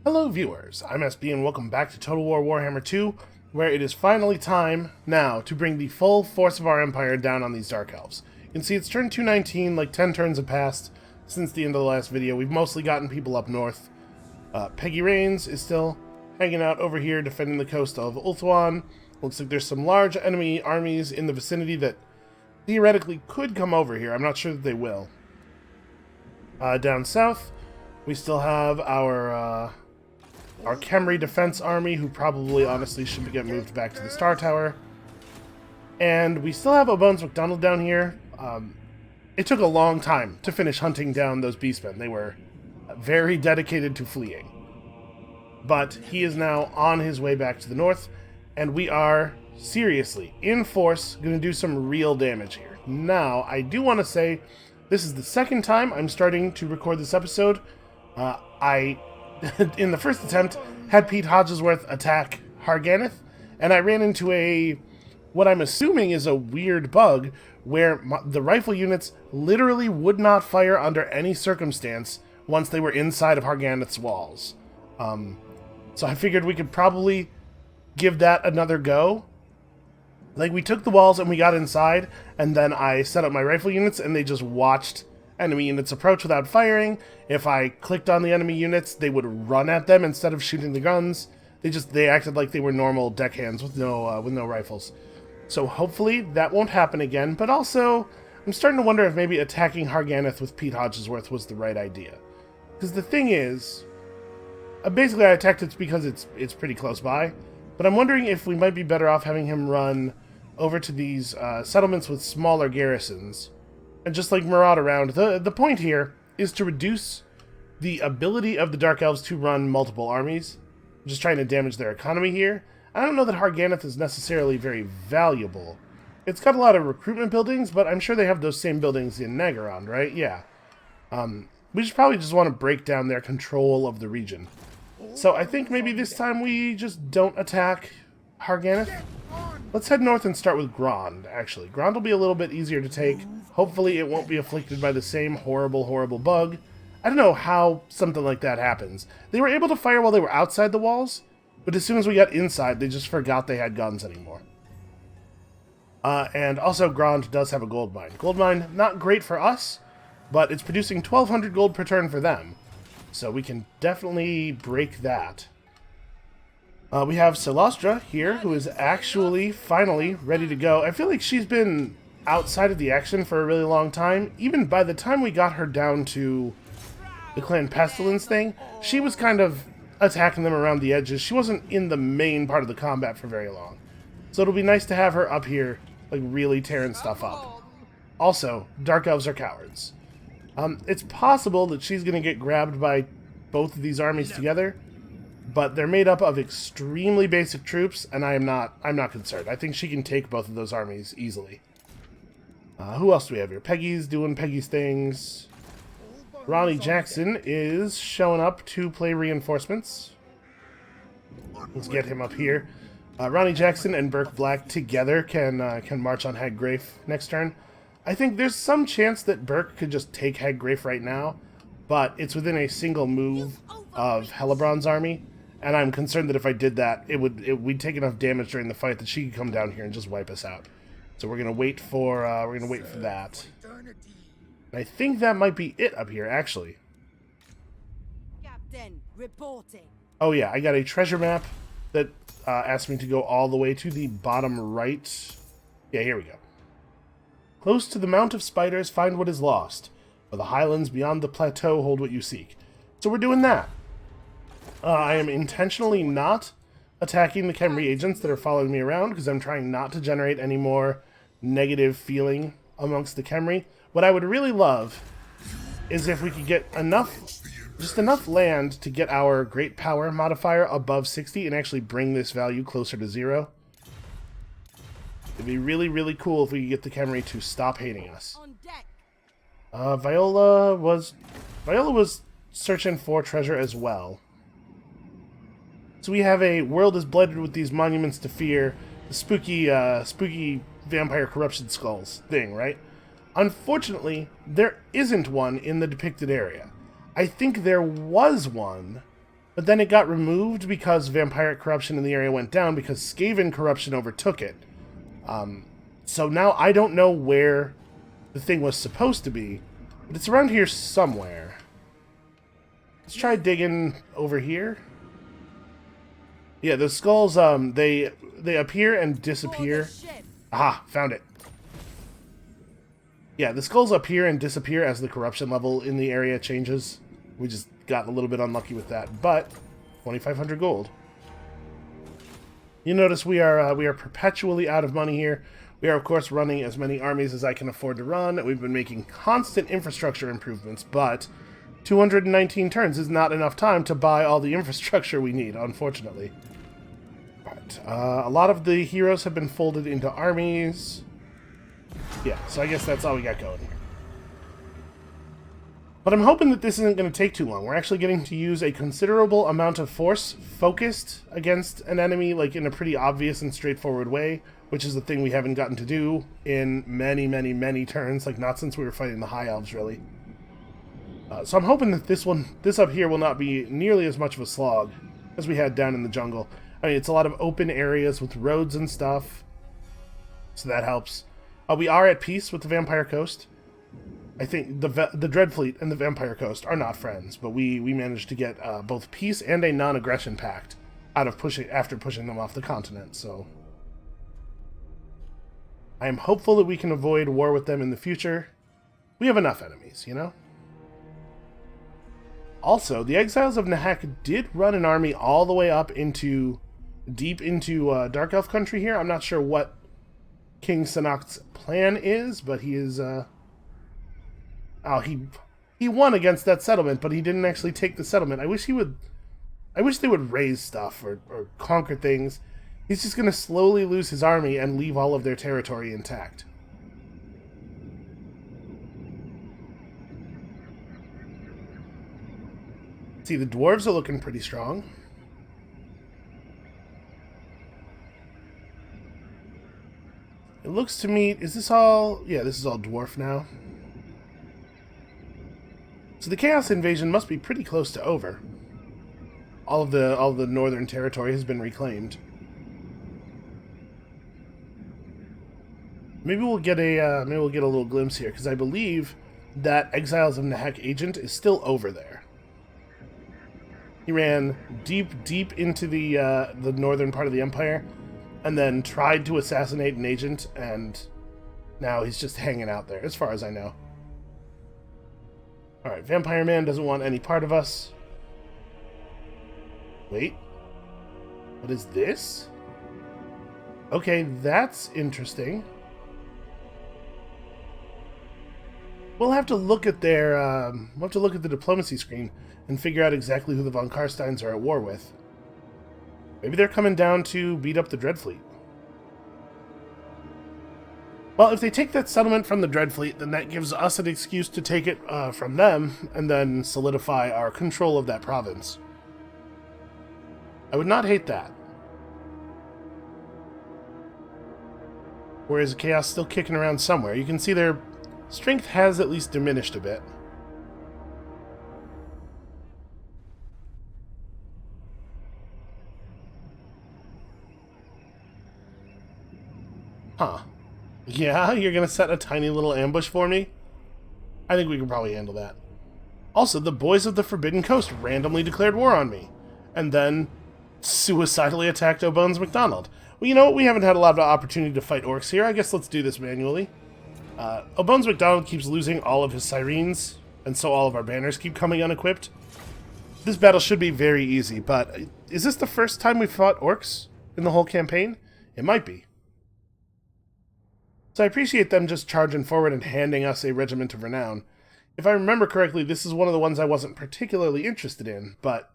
Hello viewers, I'm SB and welcome back to Total War Warhammer 2, where it is finally time now to bring the full force of our empire down on these Dark Elves. You can see it's turned 219, like 10 turns have passed since the end of the last video. We've mostly gotten people up north. Peggy Rains is still hanging out over here defending the coast of Ulthuan. Looks like there's some large enemy armies in the vicinity that theoretically could come over here. I'm not sure that they will. Down south, we still have our Khemri defense army, who probably honestly should get moved back to the Star Tower. And we still have O'Bones McDonald down here. It took a long time to finish hunting down those beastmen. They were very dedicated to fleeing. But he is now on his way back to the north, and we are, seriously, in force, going to do some real damage here. Now, I do want to say, this is the second time I'm starting to record this episode. In the first attempt, had Pete Hodgesworth attack Harganeth, and I ran into what I'm assuming is a weird bug, where the rifle units literally would not fire under any circumstance once they were inside of Harganeth's walls. So I figured we could probably give that another go. Like, we took the walls and we got inside, and then I set up my rifle units, and they just watched enemy units approach without firing. If I clicked on the enemy units, they would run at them instead of shooting the guns. They acted like they were normal deckhands with no rifles. So hopefully that won't happen again, but also I'm starting to wonder if maybe attacking Harganeth with Pete Hodgesworth was the right idea. Because the thing is, basically I attacked it because it's pretty close by, but I'm wondering if we might be better off having him run over to these settlements with smaller garrisons and just like maraud around. The point here is to reduce the ability of the Dark Elves to run multiple armies. I'm just trying to damage their economy here. I don't know that Harganeth is necessarily very valuable. It's got a lot of recruitment buildings, but I'm sure they have those same buildings in Naggarond, right? Yeah. We should probably just want to break down their control of the region. So I think maybe this time we just don't attack Harganeth. Let's head north and start with Grond, actually. Grond will be a little bit easier to take. Hopefully it won't be afflicted by the same horrible, horrible bug. I don't know how something like that happens. They were able to fire while they were outside the walls, but as soon as we got inside, they just forgot they had guns anymore. And also, Grond does have a gold mine. Gold mine, not great for us, but it's producing 1,200 gold per turn for them. So we can definitely break that. We have Celostra here, who is actually finally ready to go. I feel like she's been outside of the action for a really long time. Even by the time we got her down to the Clan Pestilence thing, she was kind of attacking them around the edges. She wasn't in the main part of the combat for very long. So it'll be nice to have her up here, like, really tearing stuff up. Also, Dark Elves are cowards. It's possible that she's going to get grabbed by both of these armies together, but they're made up of extremely basic troops, and I'm not concerned. I think she can take both of those armies easily. Who else do we have here? Peggy's doing Peggy's things. Ronnie Jackson is showing up to play reinforcements. Let's get him up here. Ronnie Jackson and Burke Black together can march on Haggrafe next turn. I think there's some chance that Burke could just take Haggrafe right now, but it's within a single move of Hellebrand's army, and I'm concerned that if I did that, we'd take enough damage during the fight that she could come down here and just wipe us out. So we're gonna wait for that. And I think that might be it up here, actually. Captain, reporting. Oh yeah, I got a treasure map that asked me to go all the way to the bottom right. Yeah, here we go. Close to the Mount of Spiders, find what is lost. For the highlands beyond the plateau hold what you seek. So we're doing that. I am intentionally not attacking the Khemri agents that are following me around, because I'm trying not to generate any more negative feeling amongst the Khemri. What I would really love is if we could get just enough land to get our Great Power modifier above 60 and actually bring this value closer to 0. It'd be really, really cool if we could get the Khemri to stop hating us. Viola was searching for treasure as well. So we have a world is blighted with these monuments to fear, the spooky vampire corruption skulls thing, right? Unfortunately, there isn't one in the depicted area. I think there was one But then it got removed because vampiric corruption in the area went down because Skaven corruption overtook it. So now I don't know where the thing was supposed to be, but it's around here somewhere. Let's try digging over here. Yeah, the skulls, they appear and disappear. Aha, found it. Yeah, the skulls appear and disappear as the corruption level in the area changes. We just got a little bit unlucky with that, but 2,500 gold. You notice we are perpetually out of money here. We are, of course, running as many armies as I can afford to run. We've been making constant infrastructure improvements, but 219 turns is not enough time to buy all the infrastructure we need, unfortunately. Right. A lot of the heroes have been folded into armies. Yeah, so I guess that's all we got going here. But I'm hoping that this isn't going to take too long. We're actually getting to use a considerable amount of force focused against an enemy, like in a pretty obvious and straightforward way, which is the thing we haven't gotten to do in many, many, many turns, like not since we were fighting the High Elves, really. So I'm hoping that this up here will not be nearly as much of a slog as we had down in the jungle. I mean, it's a lot of open areas with roads and stuff, so that helps. We are at peace with the Vampire Coast. I think the Dreadfleet and the Vampire Coast are not friends, but we managed to get both peace and a non-aggression pact after pushing them off the continent, so I am hopeful that we can avoid war with them in the future. We have enough enemies, you know? Also, the Exiles of Nahak did run an army all the way up deep into Dark Elf country here. I'm not sure what King Sanak's plan is, but he is... he won against that settlement, but he didn't actually take the settlement. I wish they would raise stuff or conquer things. He's just going to slowly lose his army and leave all of their territory intact. See, the dwarves are looking pretty strong. It looks to me... Is this all... Yeah, this is all dwarf now. So the Chaos Invasion must be pretty close to over. All of the northern territory has been reclaimed. Maybe we'll get a little glimpse here, because I believe that Exiles of Nahak agent is still over there. He ran deep into the northern part of the Empire, and then tried to assassinate an agent, and now he's just hanging out there, as far as I know. Alright, Vampire Man doesn't want any part of us. Wait. What is this? Okay, that's interesting. We'll have to look at their, we'll have to look at the diplomacy screen and figure out exactly who the Von Karsteins are at war with. Maybe they're coming down to beat up the Dreadfleet. Well, if they take that settlement from the Dreadfleet, then that gives us an excuse to take it from them, and then solidify our control of that province. I would not hate that. Whereas Chaos still kicking around somewhere. You can see their strength has at least diminished a bit. Huh. Yeah, you're gonna set a tiny little ambush for me? I think we can probably handle that. Also, the boys of the Forbidden Coast randomly declared war on me, and then suicidally attacked O'Bones McDonald. Well, you know what? We haven't had a lot of opportunity to fight orcs here. I guess let's do this manually. O'Bones McDonald keeps losing all of his sirens, and so all of our banners keep coming unequipped. This battle should be very easy, but is this the first time we've fought orcs in the whole campaign? It might be. So I appreciate them just charging forward and handing us a regiment of renown. If I remember correctly, this is one of the ones I wasn't particularly interested in, but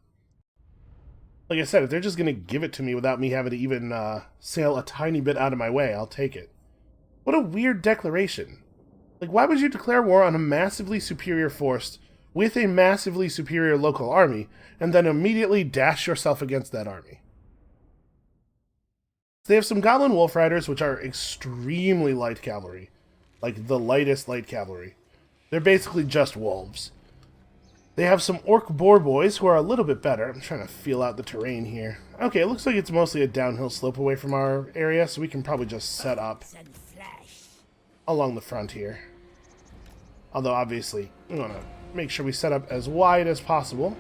like I said, if they're just going to give it to me without me having to even sail a tiny bit out of my way, I'll take it. What a weird declaration. Like, why would you declare war on a massively superior force with a massively superior local army, and then immediately dash yourself against that army? They have some Goblin Wolf Riders, which are extremely light cavalry. Like, the lightest light cavalry. They're basically just wolves. They have some orc boar boys who are a little bit better. I'm trying to feel out the terrain here. Okay, it looks like it's mostly a downhill slope away from our area, so we can probably just set up along the front here. Although, obviously, we want to make sure we set up as wide as possible.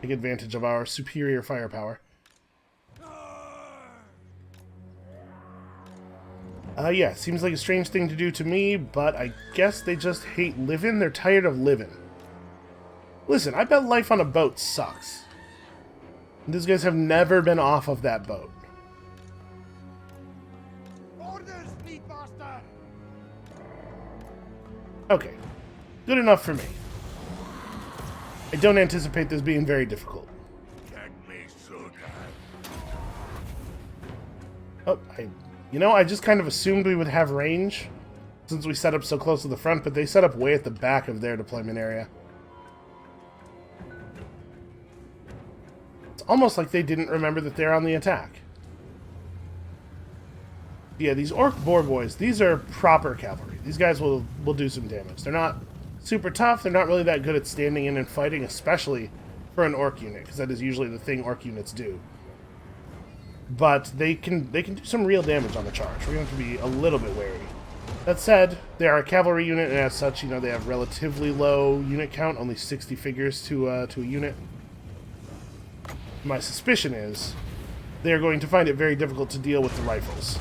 Take advantage of our superior firepower. Yeah, seems like a strange thing to do to me, but I guess they just hate living. They're tired of living. Listen, I bet life on a boat sucks. These guys have never been off of that boat. Orders, Speedmaster! Okay, good enough for me. I don't anticipate this being very difficult. Oh, I just kind of assumed we would have range since we set up so close to the front, but they set up way at the back of their deployment area. It's almost like they didn't remember that they're on the attack. Yeah, these orc boar boys, these are proper cavalry. These guys will do some damage. They're not super tough. They're not really that good at standing in and fighting, especially for an orc unit, because that is usually the thing orc units do. But they can do some real damage on the charge. We're going to have to be a little bit wary. That said, they are a cavalry unit, and as such, they have relatively low unit count, only 60 figures to a unit. My suspicion is they are going to find it very difficult to deal with the rifles.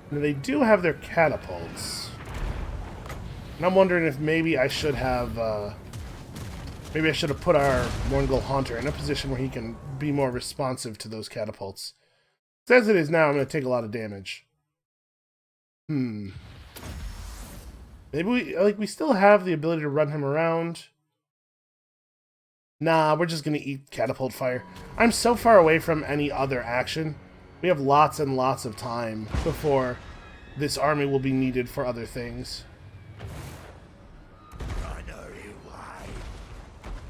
Now, they do have their catapults. And I'm wondering if maybe I should have put our Morngul Haunter in a position where he can be more responsive to those catapults. As it is now, I'm going to take a lot of damage. Maybe we still have the ability to run him around. Nah, we're just going to eat catapult fire. I'm so far away from any other action. We have lots and lots of time before this army will be needed for other things.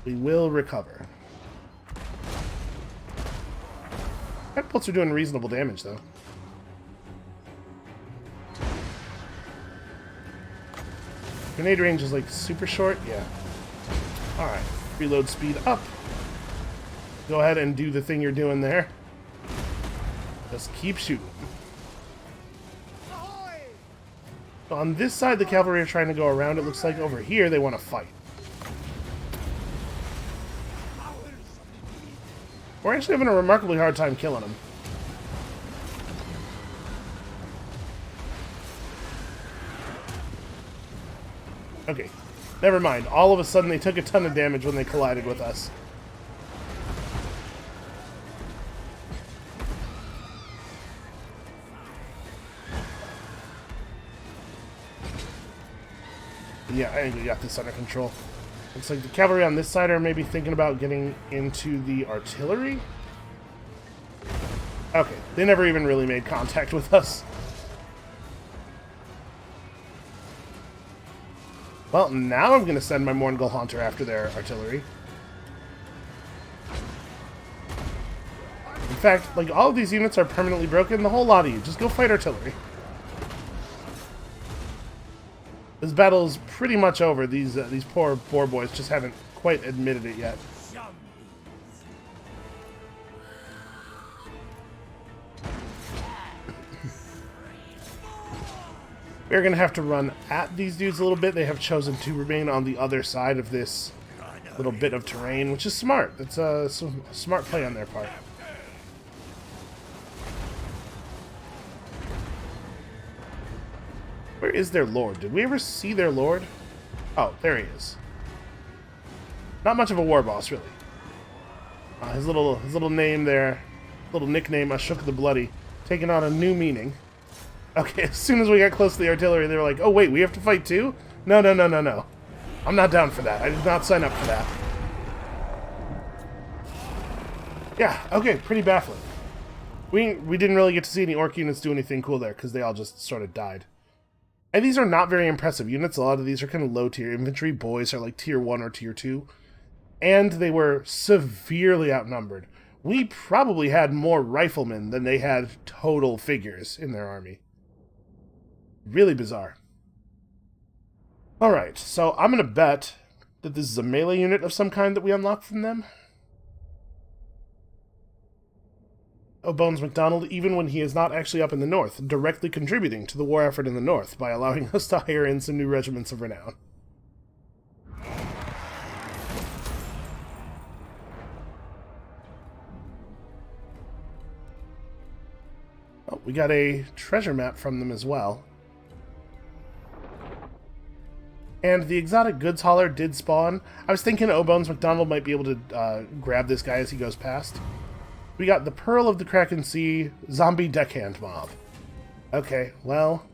We will recover. Catapults are doing reasonable damage, though. Grenade range is like super short? Yeah. Alright. Reload speed up. Go ahead and do the thing you're doing there. Just keep shooting. So on this side, the cavalry are trying to go around. It looks like over here they want to fight. We're actually having a remarkably hard time killing them. Okay, never mind. All of a sudden they took a ton of damage when they collided with us. Yeah, I think we got this under control. Looks like the cavalry on this side are maybe thinking about getting into the artillery. Okay, they never even really made contact with us. Well, now I'm going to send my Morngul Haunter after their artillery. In fact, like, all of these units are permanently broken. The whole lot of you, just go fight artillery. This battle is pretty much over. These poor boar boys just haven't quite admitted it yet. We're going to have to run at these dudes a little bit. They have chosen to remain on the other side of this little bit of terrain, which is smart. It's a smart play on their part. Where is their lord? Did we ever see their lord? Oh, there he is. Not much of a war boss, really. His little name there, little nickname, Ashok the Bloody, taking on a new meaning. Okay, as soon as we got close to the artillery, they were like, oh wait, we have to fight too? No, no, no, no, no. I'm not down for that. I did not sign up for that. Yeah, okay, pretty baffling. We didn't really get to see any orc units do anything cool there, because they all just sort of died. And these are not very impressive units. A lot of these are kind of low-tier infantry. Boys are like tier 1 or tier 2. And they were severely outnumbered. We probably had more riflemen than they had total figures in their army. Really bizarre. Alright, so I'm going to bet that this is a melee unit of some kind that we unlock from them. Oh, Bones McDonald, even when he is not actually up in the north, directly contributing to the war effort in the north by allowing us to hire in some new regiments of renown. Oh, we got a treasure map from them as well. And the exotic goods hauler did spawn. I was thinking Bones McDonald might be able to grab this guy as he goes past. We got the Pearl of the Kraken Sea zombie deckhand mob. Okay, well,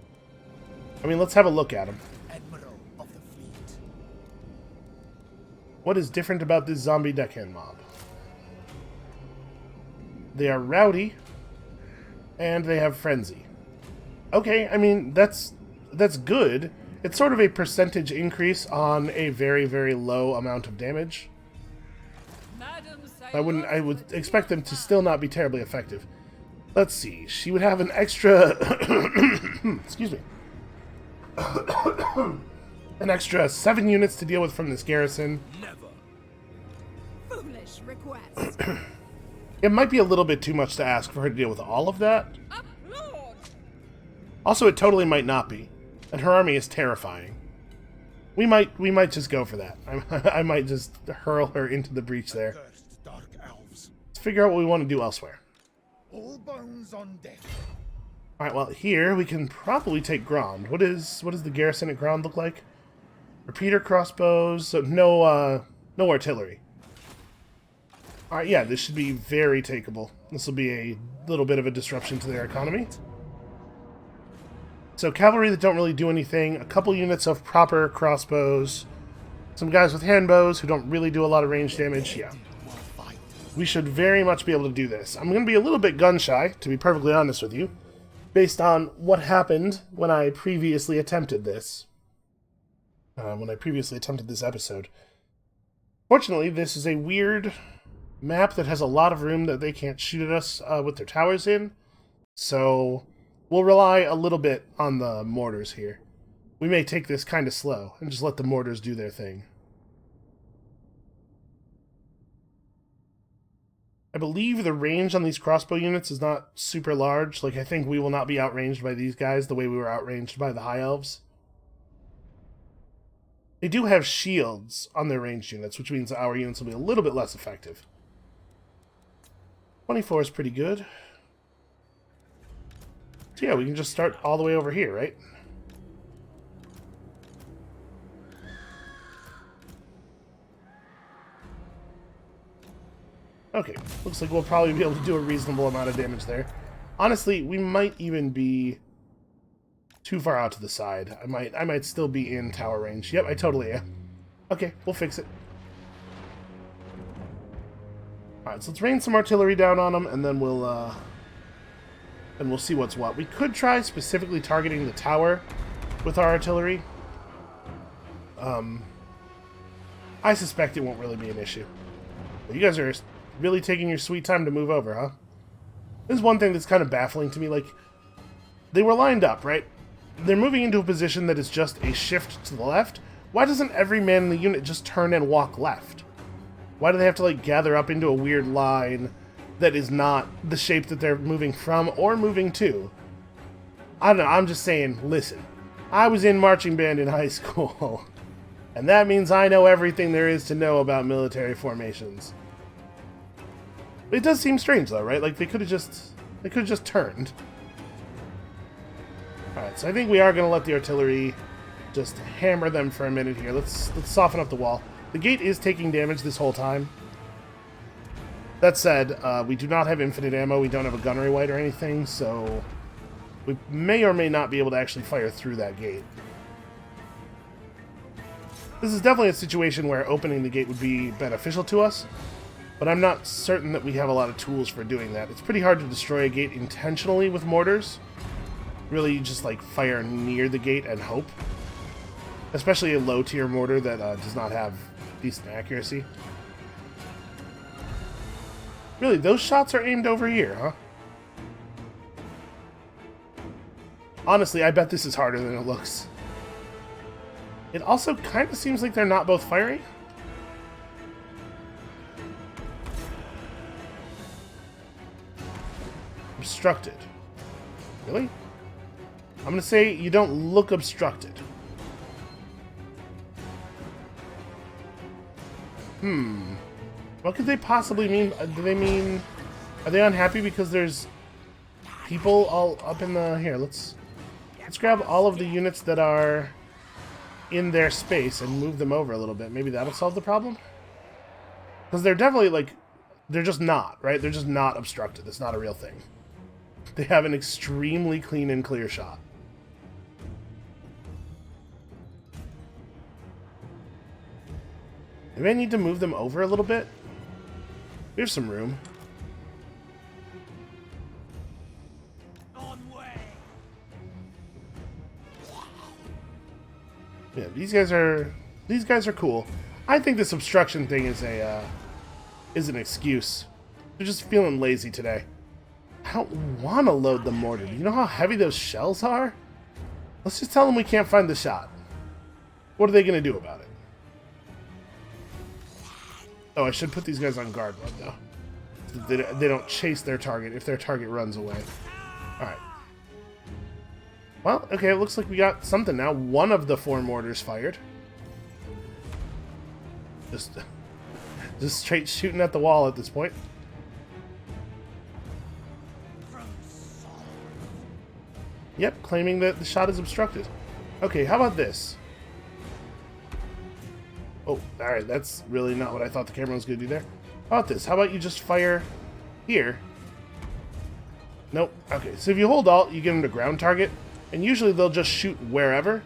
I mean, let's have a look at him. Admiral of the fleet. What is different about this zombie deckhand mob? They are rowdy, and they have frenzy. Okay, I mean, that's good. It's sort of a percentage increase on a very, very low amount of damage. I would expect them to still not be terribly effective. Let's see. She would have an extra excuse me. An extra 7 units to deal with from this garrison. Never. Foolish request. It might be a little bit too much to ask for her to deal with all of that. Upload. Also, it totally might not be. And her army is terrifying. We might just go for that. I might just hurl her into the breach there. Cursed dark elves. Let's figure out what we want to do elsewhere. All bones on deck. Alright, well, here we can probably take Grond. What does the garrison at Grond look like? Repeater crossbows, so no artillery. Alright, yeah, this should be very takeable. This will be a little bit of a disruption to their economy. So cavalry that don't really do anything, a couple units of proper crossbows, some guys with handbows who don't really do a lot of range damage, yeah. We should very much be able to do this. I'm going to be a little bit gun-shy, to be perfectly honest with you, based on what happened when I previously attempted this. When I previously attempted this episode. Fortunately, this is a weird map that has a lot of room that they can't shoot at us with their towers in, so we'll rely a little bit on the mortars here. We may take this kind of slow and just let the mortars do their thing. I believe the range on these crossbow units is not super large. Like, I think we will not be outranged by these guys the way we were outranged by the High Elves. They do have shields on their ranged units, which means our units will be a little bit less effective. 24 is pretty good. So yeah, we can just start all the way over here, right? Okay, looks like we'll probably be able to do a reasonable amount of damage there. Honestly, we might even be too far out to the side. I might still be in tower range. Yep, I totally am. Okay, we'll fix it. Alright, so let's rain some artillery down on them, and then we'll see what's what. We could try specifically targeting the tower with our artillery. I suspect it won't really be an issue. But you guys are really taking your sweet time to move over, huh? This is one thing that's kind of baffling to me. Like, they were lined up, right? They're moving into a position that is just a shift to the left. Why doesn't every man in the unit just turn and walk left? Why do they have to, like, gather up into a weird line that is not the shape that they're moving from or moving to? I don't know, I'm just saying, listen. I was in marching band in high school, and that means I know everything there is to know about military formations. It does seem strange, though, right? Like, they could have just turned. Alright, so I think we are going to let the artillery just hammer them for a minute here. Let's soften up the wall. The gate is taking damage this whole time. That said, we do not have infinite ammo. We don't have a gunnery white or anything, so we may or may not be able to actually fire through that gate. This is definitely a situation where opening the gate would be beneficial to us, but I'm not certain that we have a lot of tools for doing that. It's pretty hard to destroy a gate intentionally with mortars. Really, you just like fire near the gate and hope. Especially a low-tier mortar that does not have decent accuracy. Really, those shots are aimed over here, huh? Honestly, I bet this is harder than it looks. It also kind of seems like they're not both firing. Obstructed. Really? I'm going to say you don't look obstructed. What could they possibly mean? Do they mean... Are they unhappy because there's people all up in the... Here, let's grab all of the units that are in their space and move them over a little bit. Maybe that'll solve the problem? Because they're definitely, like... They're just not, right? They're just not obstructed. It's not a real thing. They have an extremely clean and clear shot. Maybe I need to move them over a little bit. There's some room. Yeah, these guys are cool. I think this obstruction thing is an excuse. They're just feeling lazy today. I don't want to load the mortar. Do you know how heavy those shells are? Let's just tell them we can't find the shot. What are they going to do about it? Oh, I should put these guys on guard mode, though. They don't chase their target if their target runs away. Alright. Well, okay, it looks like we got something now. One of the 4 mortars fired. Just straight shooting at the wall at this point. Yep, claiming that the shot is obstructed. Okay, how about this? Oh, alright, that's really not what I thought the camera was going to do there. How about this? How about you just fire here? Nope. Okay, so if you hold Alt, you get them to ground target, and usually they'll just shoot wherever.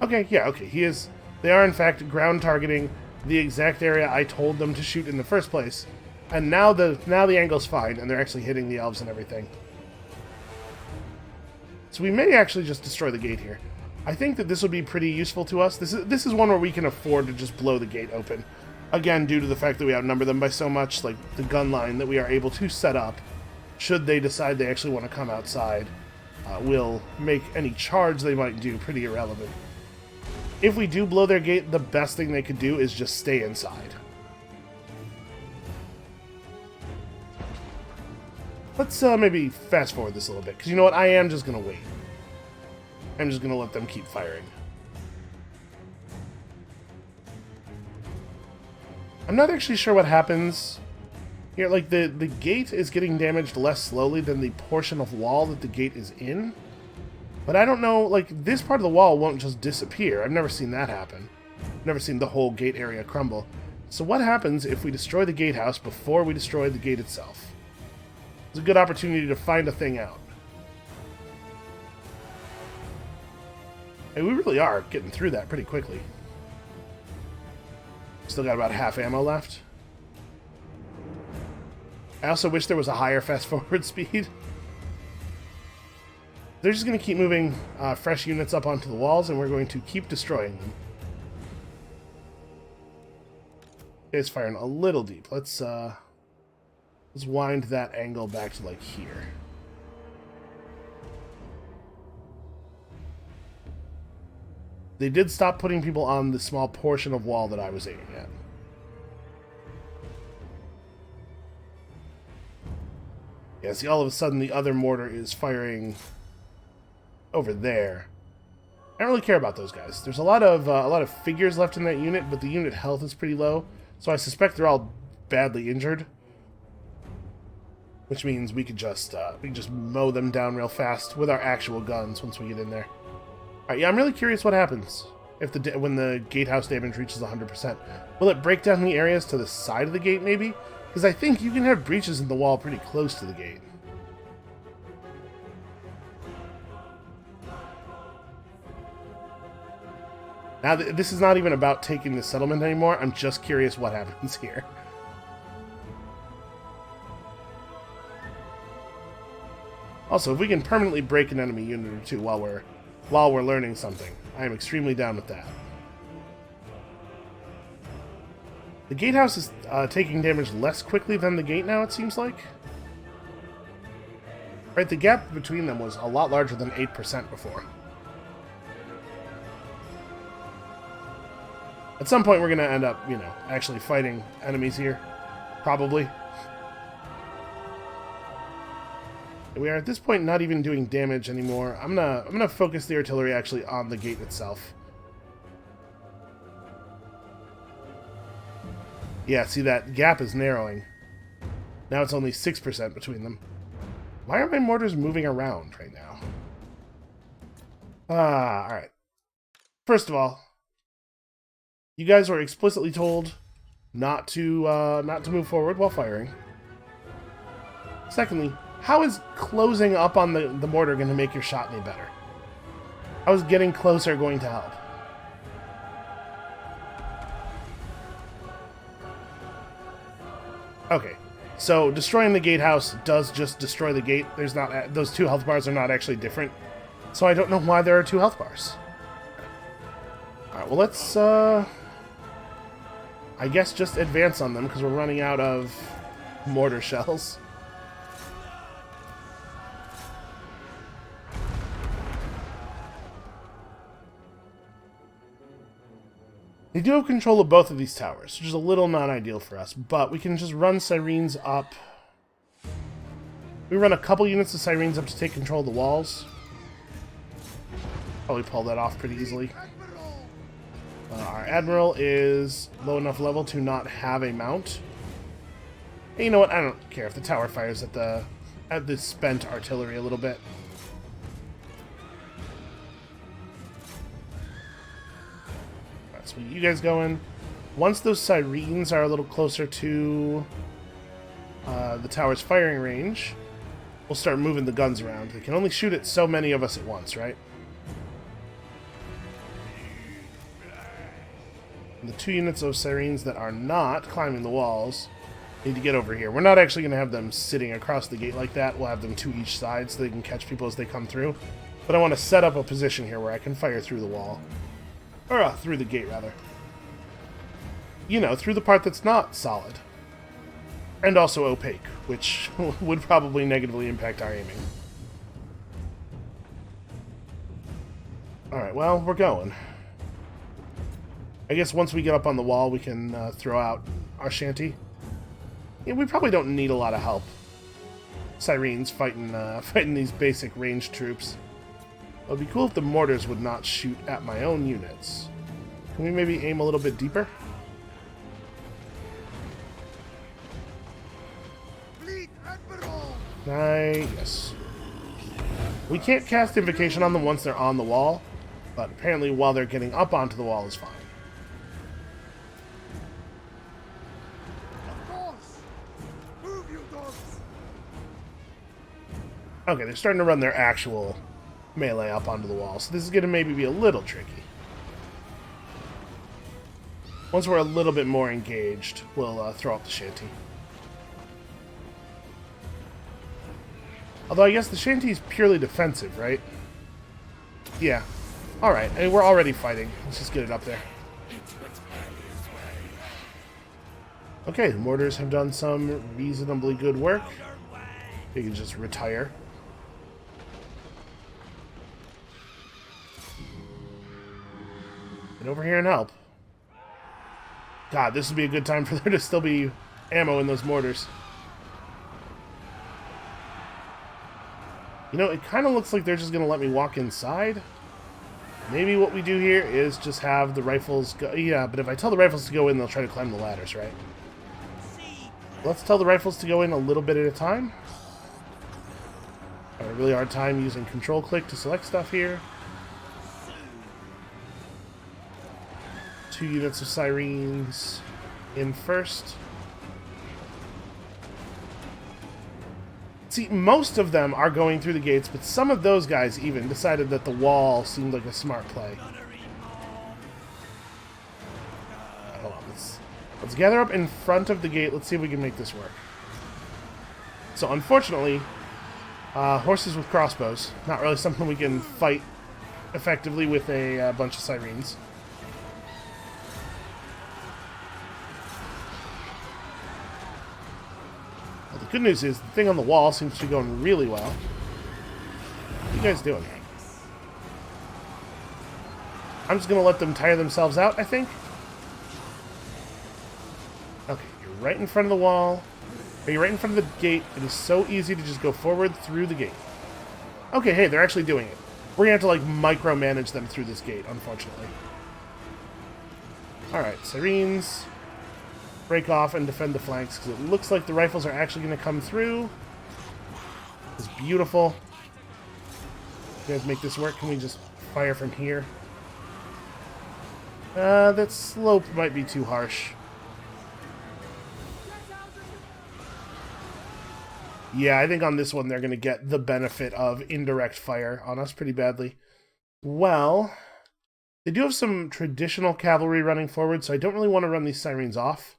Okay, yeah, okay, they are in fact ground targeting the exact area I told them to shoot in the first place. And now the angle's fine, and they're actually hitting the elves and everything. So we may actually just destroy the gate here. I think that this would be pretty useful to us. This is one where we can afford to just blow the gate open. Again, due to the fact that we outnumber them by so much, like the gun line that we are able to set up, should they decide they actually want to come outside, will make any charge they might do pretty irrelevant. If we do blow their gate, the best thing they could do is just stay inside. Let's maybe fast forward this a little bit, because you know what? I am just going to wait. I'm just going to let them keep firing. I'm not actually sure what happens here. Like, the gate is getting damaged less slowly than the portion of wall that the gate is in. But I don't know, like, this part of the wall won't just disappear. I've never seen that happen. I've never seen the whole gate area crumble. So what happens if we destroy the gatehouse before we destroy the gate itself? It's a good opportunity to find a thing out. And we really are getting through that pretty quickly. Still got about half ammo left. I also wish there was a higher fast forward speed. They're just going to keep moving fresh units up onto the walls, and we're going to keep destroying them. It's firing a little deep. Let's wind that angle back to like here. They did stop putting people on the small portion of wall that I was aiming at. Yeah, see, all of a sudden the other mortar is firing over there. I don't really care about those guys. There's a lot of figures left in that unit, but the unit health is pretty low, so I suspect they're all badly injured. Which means we can just mow them down real fast with our actual guns once we get in there. Alright, yeah, I'm really curious what happens if when the gatehouse damage reaches 100%. Will it break down the areas to the side of the gate, maybe? Because I think you can have breaches in the wall pretty close to the gate. Now, this is not even about taking the settlement anymore. I'm just curious what happens here. Also, if we can permanently break an enemy unit or two while we're learning something, I am extremely down with that. The gatehouse is taking damage less quickly than the gate now, it seems like. Right, the gap between them was a lot larger than 8% before. At some point, we're going to end up, you know, actually fighting enemies here. Probably. We are, at this point, not even doing damage anymore. I'm gonna focus the artillery, actually, on the gate itself. Yeah, see, that gap is narrowing. Now it's only 6% between them. Why are my mortars moving around right now? Alright. First of all, you guys were explicitly told not to move forward while firing. Secondly, how is closing up on the mortar going to make your shot any better? How is getting closer going to help? Okay, so destroying the gatehouse does just destroy the gate. There's not those 2 health bars are not actually different, so I don't know why there are 2 health bars. All right, well let's I guess just advance on them because we're running out of mortar shells. They do have control of both of these towers, which is a little not-ideal for us, but we can just run sirens up. We run a couple units of sirens up to take control of the walls. Probably pull that off pretty easily. Our Admiral is low enough level to not have a mount. And you know what? I don't care if the tower fires at the spent artillery a little bit. Let's get you guys going. Once those sirens are a little closer to the tower's firing range, we'll start moving the guns around. They can only shoot at so many of us at once, right? The 2 units of sirens that are not climbing the walls need to get over here. We're not actually going to have them sitting across the gate like that. We'll have them to each side so they can catch people as they come through. But I want to set up a position here where I can fire through the wall. Or through the gate, rather. You know, through the part that's not solid. And also opaque, which would probably negatively impact our aiming. Alright, well, we're going. I guess once we get up on the wall, we can throw out our shanty. Yeah, we probably don't need a lot of help. Sirens fighting these basic ranged troops. It would be cool if the mortars would not shoot at my own units. Can we maybe aim a little bit deeper? Fleet Admiral! Yes. We can't cast Invocation on them once they're on the wall, but apparently while they're getting up onto the wall is fine. Okay, they're starting to run their actual melee up onto the wall, so this is going to maybe be a little tricky. Once we're a little bit more engaged, we'll throw up the shanty. Although I guess the shanty is purely defensive, right? Yeah. Alright, I mean, we're already fighting. Let's just get it up there. Okay, the mortars have done some reasonably good work. You can just retire. Get over here and help. God, this would be a good time for there to still be ammo in those mortars. You know, it kind of looks like they're just going to let me walk inside. Maybe what we do here is just have the rifles go... Yeah, but if I tell the rifles to go in, they'll try to climb the ladders, right? Let's tell the rifles to go in a little bit at a time. I have a really hard time using control-click to select stuff here. 2 units of sirens in first. See, most of them are going through the gates, but some of those guys even decided that the wall seemed like a smart play. Hold on, let's gather up in front of the gate. Let's see if we can make this work. So, unfortunately, horses with crossbows. Not really something we can fight effectively with a bunch of sirens. Well, the good news is the thing on the wall seems to be going really well. you guys doing? I'm just going to let them tire themselves out, I think. Okay, you're right in front of the wall. Are you right in front of the gate? It is so easy to just go forward through the gate. Okay, hey, they're actually doing it. We're going to have to, like, micromanage them through this gate, unfortunately. Alright, Sirens. Break off and defend the flanks, because it looks like the rifles are actually going to come through. It's beautiful. You guys make this work. Can we just fire from here? That slope might be too harsh. Yeah, I think on this one they're going to get the benefit of indirect fire on us pretty badly. Well, they do have some traditional cavalry running forward, so I don't really want to run these Sirens off.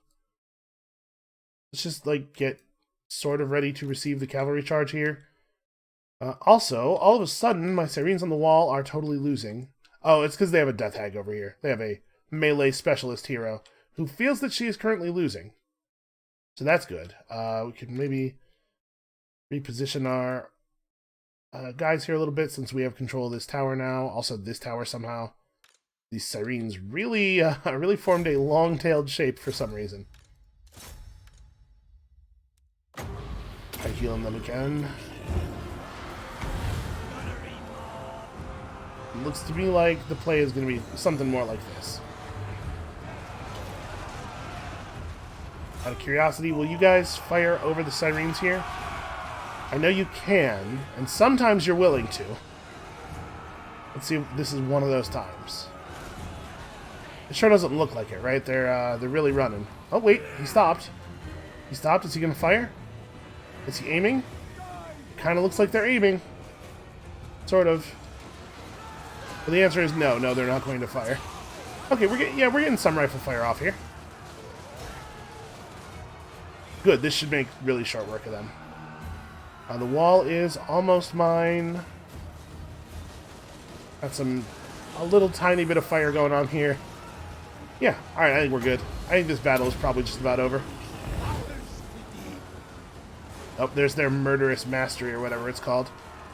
Let's just, like, get sort of ready to receive the cavalry charge here. Also, all of a sudden, my Sirens on the wall are totally losing. Oh, it's because they have a Death Hag over here. They have a melee specialist hero who feels that she is currently losing. So that's good. We could maybe reposition our guys here a little bit since we have control of this tower now. Also, this tower somehow. These Sirens really, really formed a long-tailed shape for some reason. Try healing them again. It looks to me like the play is going to be something more like this. Out of curiosity, will you guys fire over the Sirens here? I know you can, and sometimes you're willing to. Let's see if this is one of those times. It sure doesn't look like it, right? They're really running. Oh, wait, he stopped. He stopped. Is he going to fire? Is he aiming? It kind of looks like they're aiming. Sort of. But the answer is no. No, they're not going to fire. Okay, we're getting some rifle fire off here. Good, this should make really short work of them. The wall is almost mine. Got a little tiny bit of fire going on here. Yeah, alright, I think we're good. I think this battle is probably just about over. Oh, there's their murderous mastery or whatever it's called.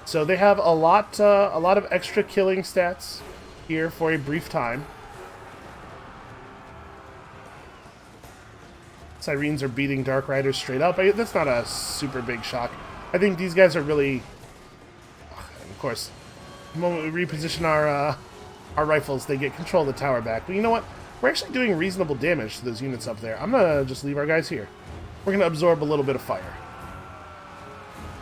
So they have a lot of extra killing stats here for a brief time. Sirens are beating Dark Riders straight up. That's not a super big shock. I think these guys are really... Of course, the moment we reposition our rifles, they get control of the tower back. But you know what? We're actually doing reasonable damage to those units up there. I'm going to just leave our guys here. We're going to absorb a little bit of fire.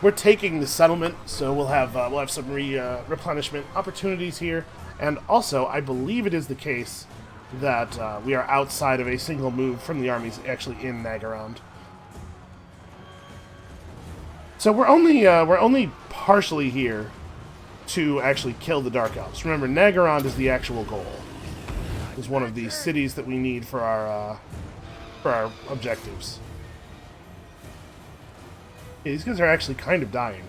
We're taking the settlement, so we'll have some replenishment opportunities here. And also, I believe it is the case that we are outside of a single move from the armies actually in Naggarond. So we're only partially here to actually kill the Dark Elves. Remember, Naggarond is the actual goal. It's one of the cities that we need for our objectives. Yeah, these guys are actually kind of dying.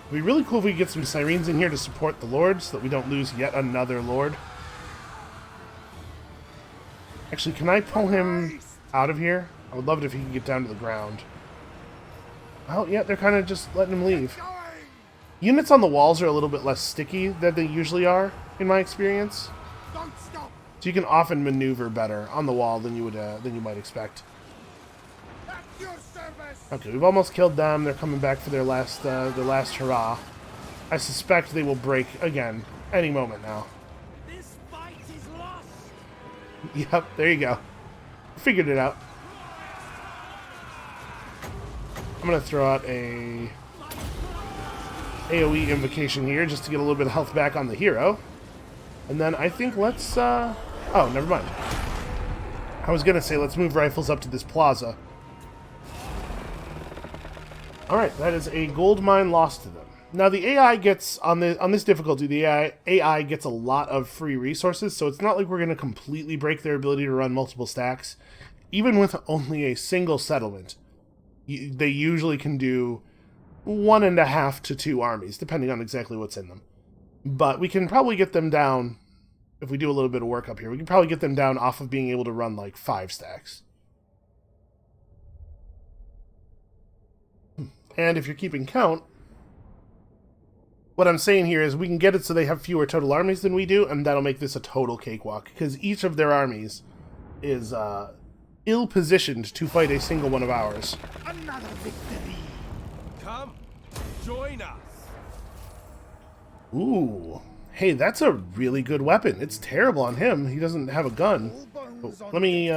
It'd be really cool if we could get some Sirens in here to support the Lord so that we don't lose yet another Lord. Actually, can I pull him out of here? I would love it if he could get down to the ground. Well, yeah, they're kind of just letting him leave. Units on the walls are a little bit less sticky than they usually are, in my experience. So you can often maneuver better on the wall than you might expect. Okay, we've almost killed them. They're coming back for their last hurrah. I suspect they will break again any moment now. This fight is lost. Yep, there you go. Figured it out. I'm gonna throw out a AoE invocation here just to get a little bit of health back on the hero. And then I think let's oh, never mind. I was gonna say let's move rifles up to this plaza. Alright, that is a gold mine lost to them. Now the AI gets, on this difficulty, the AI gets a lot of free resources, so it's not like we're going to completely break their ability to run multiple stacks. Even with only a single settlement, they usually can do 1.5 to 2 armies, depending on exactly what's in them. But we can probably get them down, if we do a little bit of work up here, we can probably get them down off of being able to run like 5 stacks. And if you're keeping count, What I'm saying here is we can get it so they have fewer total armies than we do, and that'll make this a total cakewalk, because each of their armies is ill-positioned to fight a single one of ours. Another victory. Come, join us. Ooh. Hey, that's a really good weapon. It's terrible on him. He doesn't have a gun. Oh, let me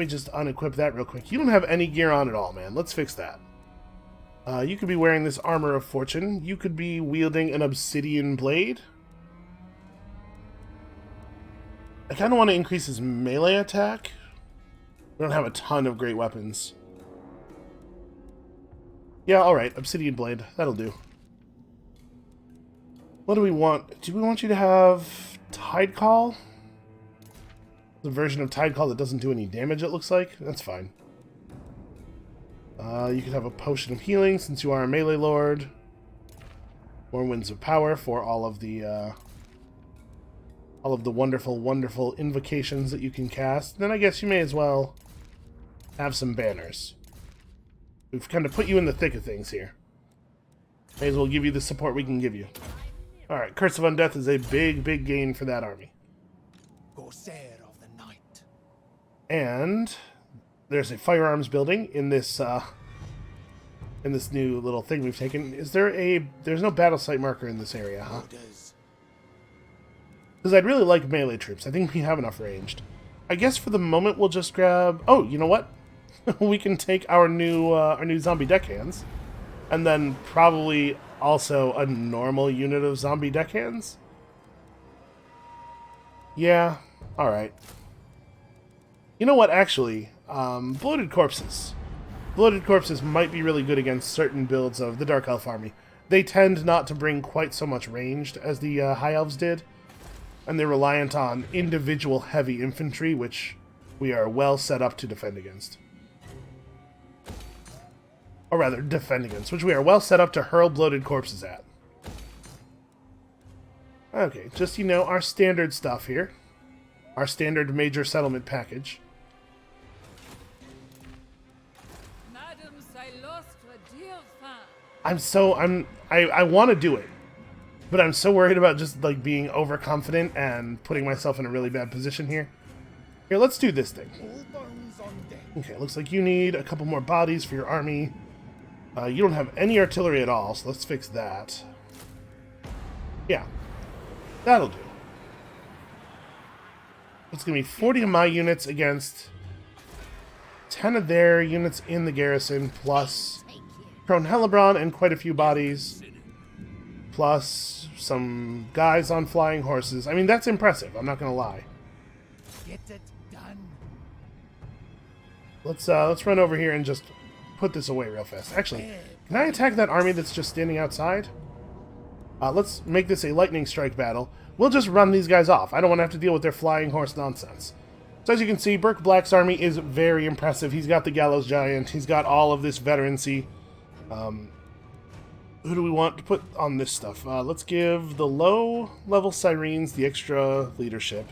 just unequip that real quick. You don't have any gear on at all, man. Let's fix that. You could be wearing this armor of fortune. You could be wielding an obsidian blade. I kind of want to increase his melee attack. We don't have a ton of great weapons. Yeah, alright. Obsidian blade. That'll do. What do we want? Do we want you to have Tide Call? The version of Tide Call that doesn't do any damage, it looks like. That's fine. You could have a Potion of Healing, since you are a melee lord. More Winds of Power for all of the wonderful, wonderful invocations that you can cast. Then I guess you may as well have some banners. We've kind of put you in the thick of things here. May as well give you the support we can give you. Alright, Curse of Undeath is a big, big gain for that army. Corsair of the night. And there's a firearms building in this new little thing we've taken. There's no battle site marker in this area, huh? Because I'd really like melee troops. I think we have enough ranged. I guess for the moment we'll just grab... Oh, you know what? We can take our new zombie deckhands, and then probably also a normal unit of zombie deckhands. Yeah, alright. You know what, actually? Bloated Corpses. Bloated Corpses might be really good against certain builds of the Dark Elf army. They tend not to bring quite so much ranged as the High Elves did, and they're reliant on individual heavy infantry, which we are well set up to defend against. Or rather, defend against, which we are well set up to hurl Bloated Corpses at. Okay, just, you know, our standard stuff here. Our standard major settlement package. I want to do it, but I'm so worried about just, like, being overconfident and putting myself in a really bad position here. Here, let's do this thing. Okay, looks like you need a couple more bodies for your army. You don't have any artillery at all, so let's fix that. Yeah, that'll do. It's going to be 40 of my units against 10 of their units in the garrison, plus Prone Hellebron and quite a few bodies, plus some guys on flying horses. I mean, that's impressive, I'm not going to lie. Get it done. Let's run over here and just put this away real fast. Actually, can I attack that army that's just standing outside? Let's make this a lightning strike battle. We'll just run these guys off. I don't want to have to deal with their flying horse nonsense. So as you can see, Burke Black's army is very impressive. He's got the Gallows Giant. He's got all of this veterancy. Who do we want to put on this stuff? Let's give the low-level Syrenes the extra leadership.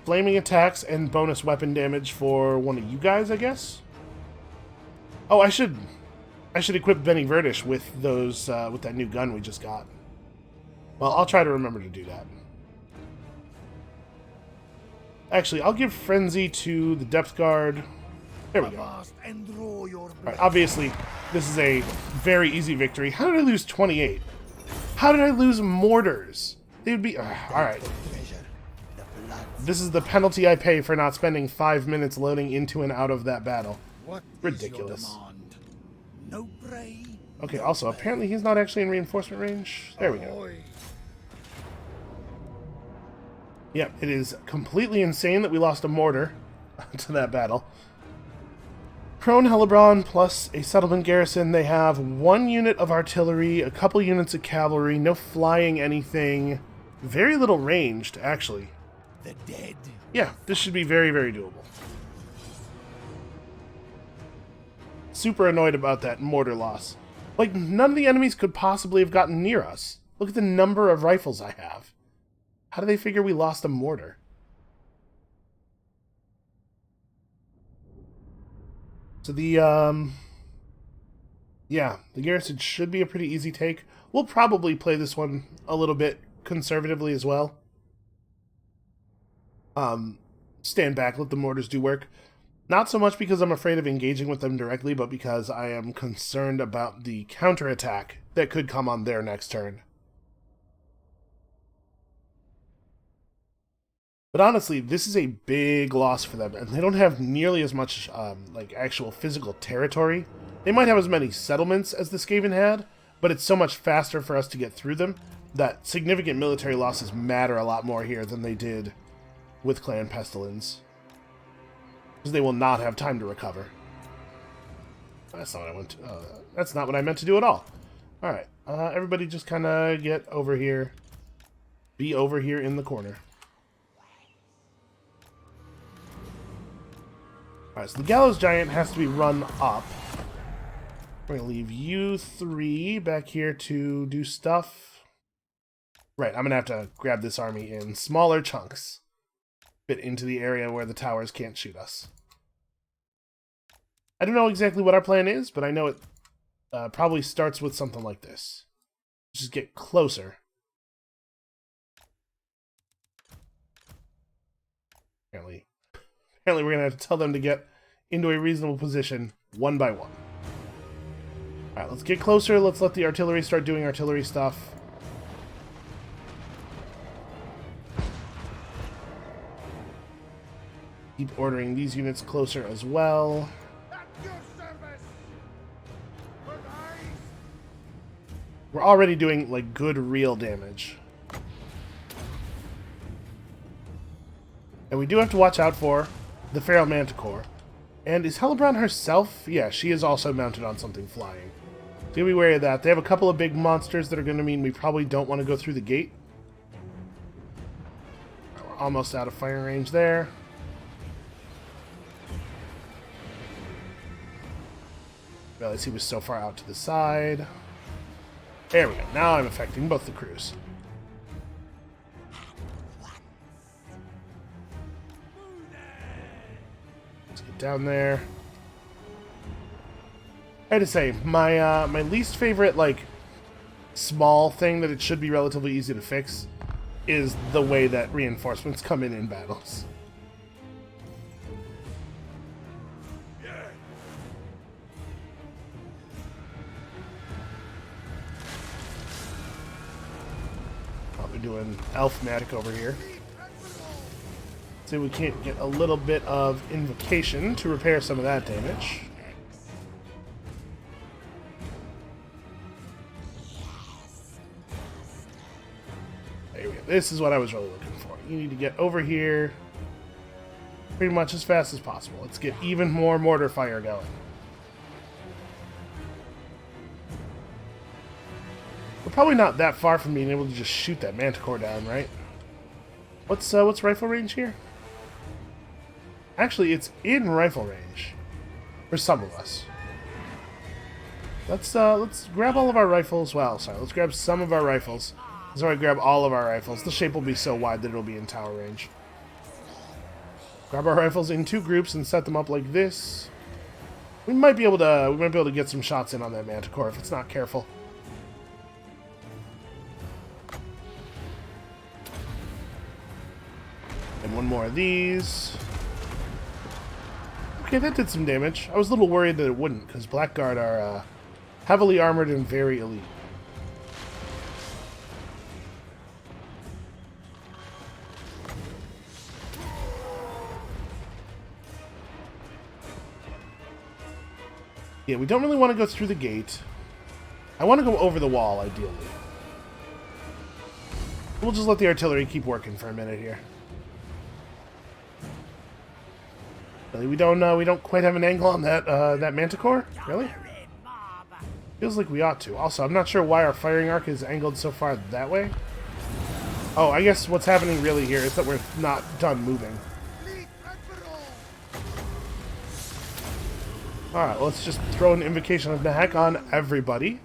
Flaming attacks and bonus weapon damage for one of you guys, I guess? Oh, I should equip Benny Verdish with those with that new gun we just got. Well, I'll try to remember to do that. Actually, I'll give Frenzy to the Depth Guard. There we go. Alright, obviously, this is a very easy victory. How did I lose 28? How did I lose mortars? They would be... Alright. This is the penalty I pay for not spending 5 minutes loading into and out of that battle. Ridiculous. No prey. Okay, also, apparently he's not actually in reinforcement range. There we go. Yep, it is completely insane that we lost a mortar to that battle. Prone Hellebron plus a settlement garrison. They have 1 unit of artillery, a couple units of cavalry, no flying anything. Very little ranged, actually. The dead. Yeah, this should be very, very doable. Super annoyed about that mortar loss. Like, none of the enemies could possibly have gotten near us. Look at the number of rifles I have. How do they figure we lost a mortar? So the Yeah, the garrison should be a pretty easy take. We'll probably play this one a little bit conservatively as well. Stand back, let the mortars do work. Not so much because I'm afraid of engaging with them directly, but because I am concerned about the counterattack that could come on their next turn. But honestly, this is a big loss for them, and they don't have nearly as much like actual physical territory. They might have as many settlements as the Skaven had, but it's so much faster for us to get through them that significant military losses matter a lot more here than they did with Clan Pestilence. Because they will not have time to recover. That's not what I want to, that's not what I meant to do at all. Alright, everybody just kind of get over here. Be over here in the corner. Alright, so the Gallows Giant has to be run up. We're going to leave you three back here to do stuff. Right, I'm going to have to grab this army in smaller chunks. Fit into the area where the towers can't shoot us. I don't know exactly what our plan is, but I know it probably starts with something like this. Just get closer. Apparently we're going to have to tell them to get into a reasonable position one by one. Alright, let's get closer. Let's let the artillery start doing artillery stuff. Keep ordering these units closer as well. We're already doing, like, good real damage. And we do have to watch out for the Feral Manticore. And is Hellebron herself? Yeah, she is also mounted on something flying. So be wary of that. They have a couple of big monsters that are going to mean we probably don't want to go through the gate. We're almost out of firing range there. Realize he was so far out to the side. There we go. Now I'm affecting both the crews. Let's get down there. I had to say, my least favorite, like, small thing that it should be relatively easy to fix is the way that reinforcements come in battles. We're doing Elf-matic over here. See if we can't get a little bit of invocation to repair some of that damage. There we go. This is what I was really looking for. You need to get over here pretty much as fast as possible. Let's get even more mortar fire going. We're probably not that far from being able to just shoot that Manticore down, right? What's rifle range here? Actually, it's in rifle range for some of us. Let's grab all of our rifles. Well, sorry, let's grab some of our rifles. So I grab all of our rifles. The shape will be so wide that it'll be in tower range. Grab our rifles in two groups and set them up like this. We might be able to get some shots in on that Manticore if it's not careful. And one more of these. Okay, that did some damage. I was a little worried that it wouldn't, because Blackguard are heavily armored and very elite. Yeah, we don't really want to go through the gate. I want to go over the wall, ideally. We'll just let the artillery keep working for a minute here. Really, we don't quite have an angle on that Manticore? Really? Feels like we ought to. Also, I'm not sure why our firing arc is angled so far that way. Oh, I guess what's happening really here is that we're not done moving. Alright, let's just throw an invocation of Nahak on everybody.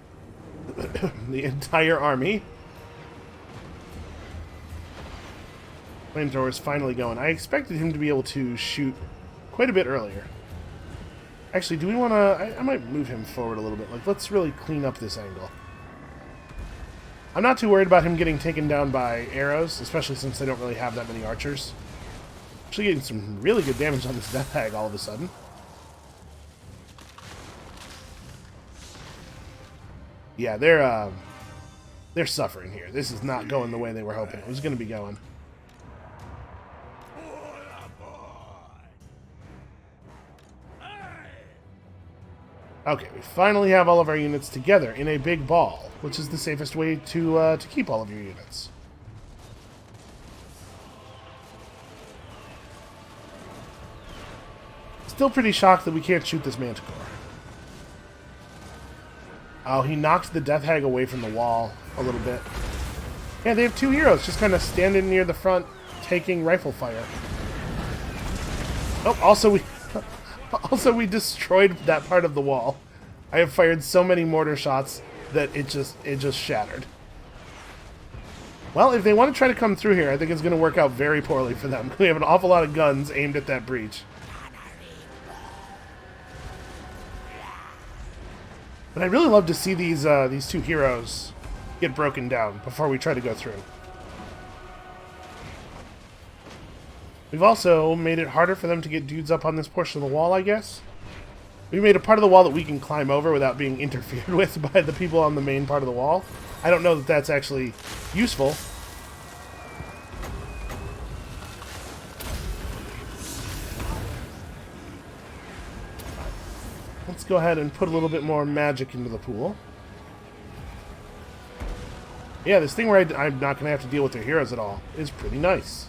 The entire army. Flamethrower is finally going. I expected him to be able to shoot quite a bit earlier. Actually, do we want to... I might move him forward a little bit. Like, let's really clean up this angle. I'm not too worried about him getting taken down by arrows, especially since they don't really have that many archers. Actually getting some really good damage on this death hag all of a sudden. Yeah, they're suffering here. This is not going the way they were hoping it was going to be going. Okay, we finally have all of our units together in a big ball, which is the safest way to keep all of your units. Still pretty shocked that we can't shoot this manticore. Oh, he knocked the death hag away from the wall a little bit. Yeah, they have two heroes just kind of standing near the front, taking rifle fire. Oh, also we destroyed that part of the wall. I have fired so many mortar shots that it just shattered. Well, if they want to try to come through here, I think it's going to work out very poorly for them. We have an awful lot of guns aimed at that breach. But I'd really love to see these two heroes get broken down before we try to go through. We've also made it harder for them to get dudes up on this portion of the wall, I guess. We made a part of the wall that we can climb over without being interfered with by the people on the main part of the wall. I don't know that that's actually useful. Let's go ahead and put a little bit more magic into the pool. Yeah, this thing where I'm not going to have to deal with their heroes at all is pretty nice.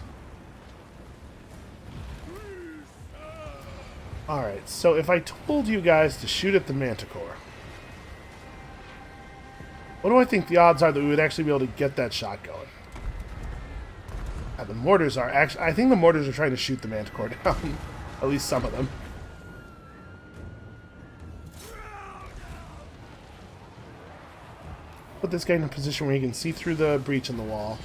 Alright, so if I told you guys to shoot at the manticore, what do I think the odds are that we would actually be able to get that shot going? The mortars are actually... I think the mortars are trying to shoot the manticore down. At least some of them. Put this guy in a position where he can see through the breach in the wall.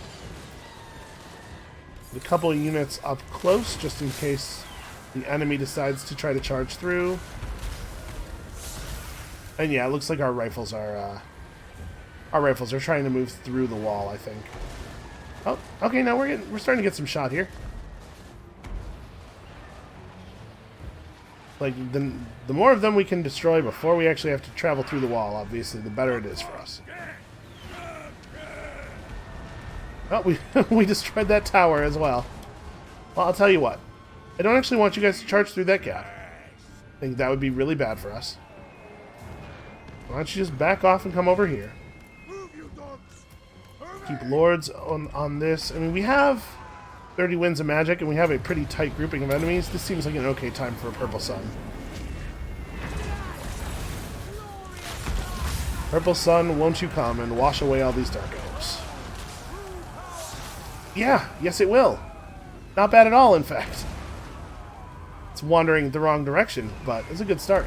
A couple of units up close, just in case the enemy decides to try to charge through. And yeah, it looks like our rifles are trying to move through the wall, I think. Oh, okay, now we're starting to get some shot here. Like, the more of them we can destroy before we actually have to travel through the wall, obviously, the better it is for us. Oh, we destroyed that tower as well. Well, I'll tell you what. I don't actually want you guys to charge through that gap. I think that would be really bad for us. Why don't you just back off and come over here? Keep lords on this. I mean, we have 30 winds of magic, and we have a pretty tight grouping of enemies. This seems like an okay time for a purple sun. Purple sun, won't you come and wash away all these dark elves? Yeah, yes it will. Not bad at all, in fact. It's wandering the wrong direction, but it's a good start.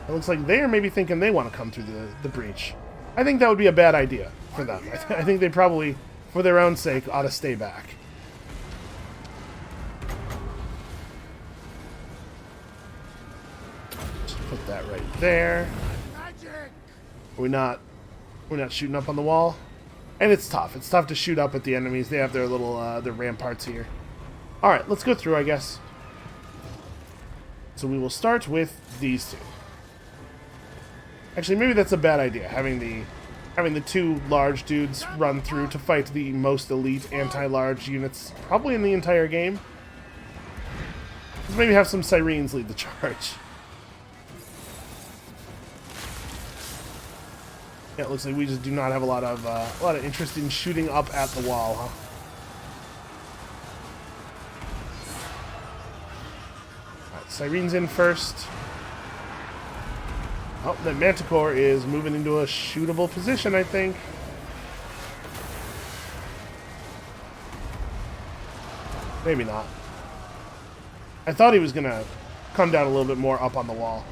It looks like they are maybe thinking they want to come through the breach. I think that would be a bad idea for them. I think they probably, for their own sake, ought to stay back. Just put that right there. We're not shooting up on the wall. And it's tough. It's tough to shoot up at the enemies. They have their little their ramparts here. Alright, let's go through, I guess. So we will start with these two. Actually, maybe that's a bad idea, having the two large dudes run through to fight the most elite anti-large units probably in the entire game. Let's maybe have some Sirens lead the charge. Yeah, it looks like we just do not have a lot of interest in shooting up at the wall, huh? Alright, Sirens in first. Oh, the Manticore is moving into a shootable position, I think. Maybe not. I thought he was going to come down a little bit more up on the wall.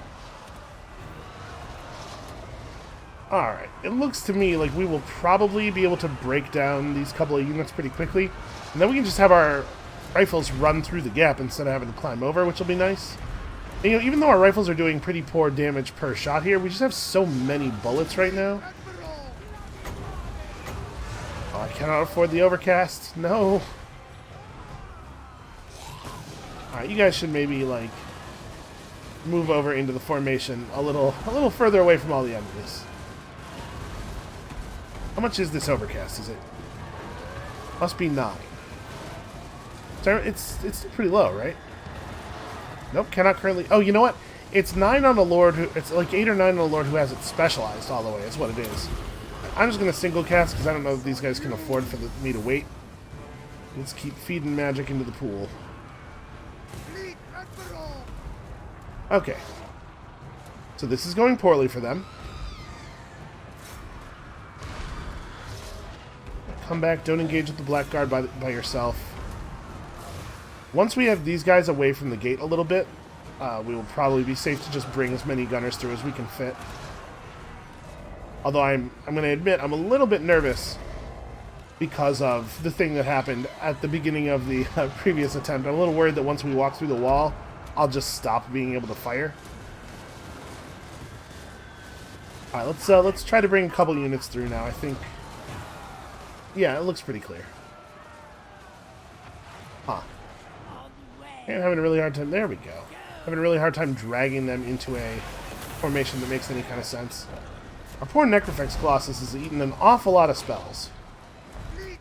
Alright, it looks to me like we will probably be able to break down these couple of units pretty quickly. And then we can just have our rifles run through the gap instead of having to climb over, which will be nice. And, you know, even though our rifles are doing pretty poor damage per shot here, we just have so many bullets right now. Oh, I cannot afford the overcast. No. Alright, you guys should maybe, like, move over into the formation a little further away from all the enemies. How much is this overcast? Is it? Must be 9. So it's pretty low, right? Nope, cannot currently... Oh, you know what? It's 9 on a lord who... It's like 8 or 9 on a lord who has it specialized all the way. That's what it is. I'm just going to single cast because I don't know if these guys can afford for me to wait. Let's keep feeding magic into the pool. Okay. So this is going poorly for them. Come back, don't engage with the Blackguard by yourself. Once we have these guys away from the gate a little bit, we will probably be safe to just bring as many gunners through as we can fit. Although I'm going to admit I'm a little bit nervous because of the thing that happened at the beginning of the previous attempt. I'm a little worried that once we walk through the wall, I'll just stop being able to fire. Alright, let's try to bring a couple units through now. I think... Yeah, it looks pretty clear. Huh. I'm having a really hard time... There we go. Having a really hard time dragging them into a formation that makes any kind of sense. Our poor Necrofex Colossus has eaten an awful lot of spells.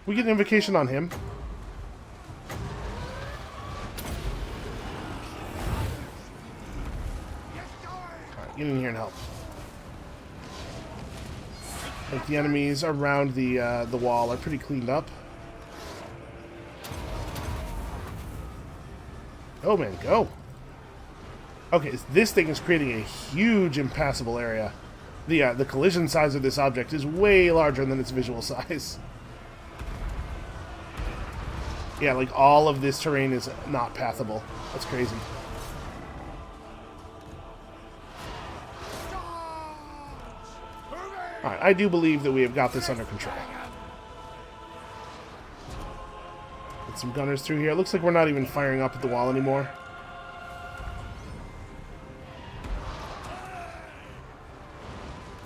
We get an invocation on him. Alright, get in here and help. Like the enemies around the wall are pretty cleaned up. Oh man, go! Okay, this thing is creating a huge impassable area. The collision size of this object is way larger than its visual size. Yeah, like all of this terrain is not pathable. That's crazy. Alright, I do believe that we have got this under control. Get some gunners through here. It looks like we're not even firing up at the wall anymore.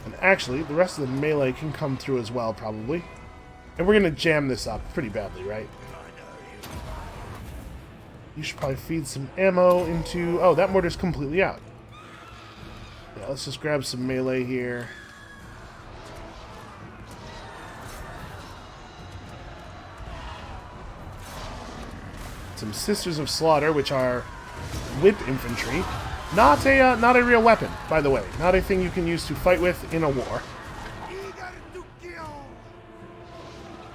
And actually, the rest of the melee can come through as well, probably. And we're going to jam this up pretty badly, right? You should probably feed some ammo into... Oh, that mortar's completely out. Yeah, let's just grab some melee here. Some Sisters of Slaughter, which are whip infantry. Not a real weapon, by the way. Not a thing you can use to fight with in a war.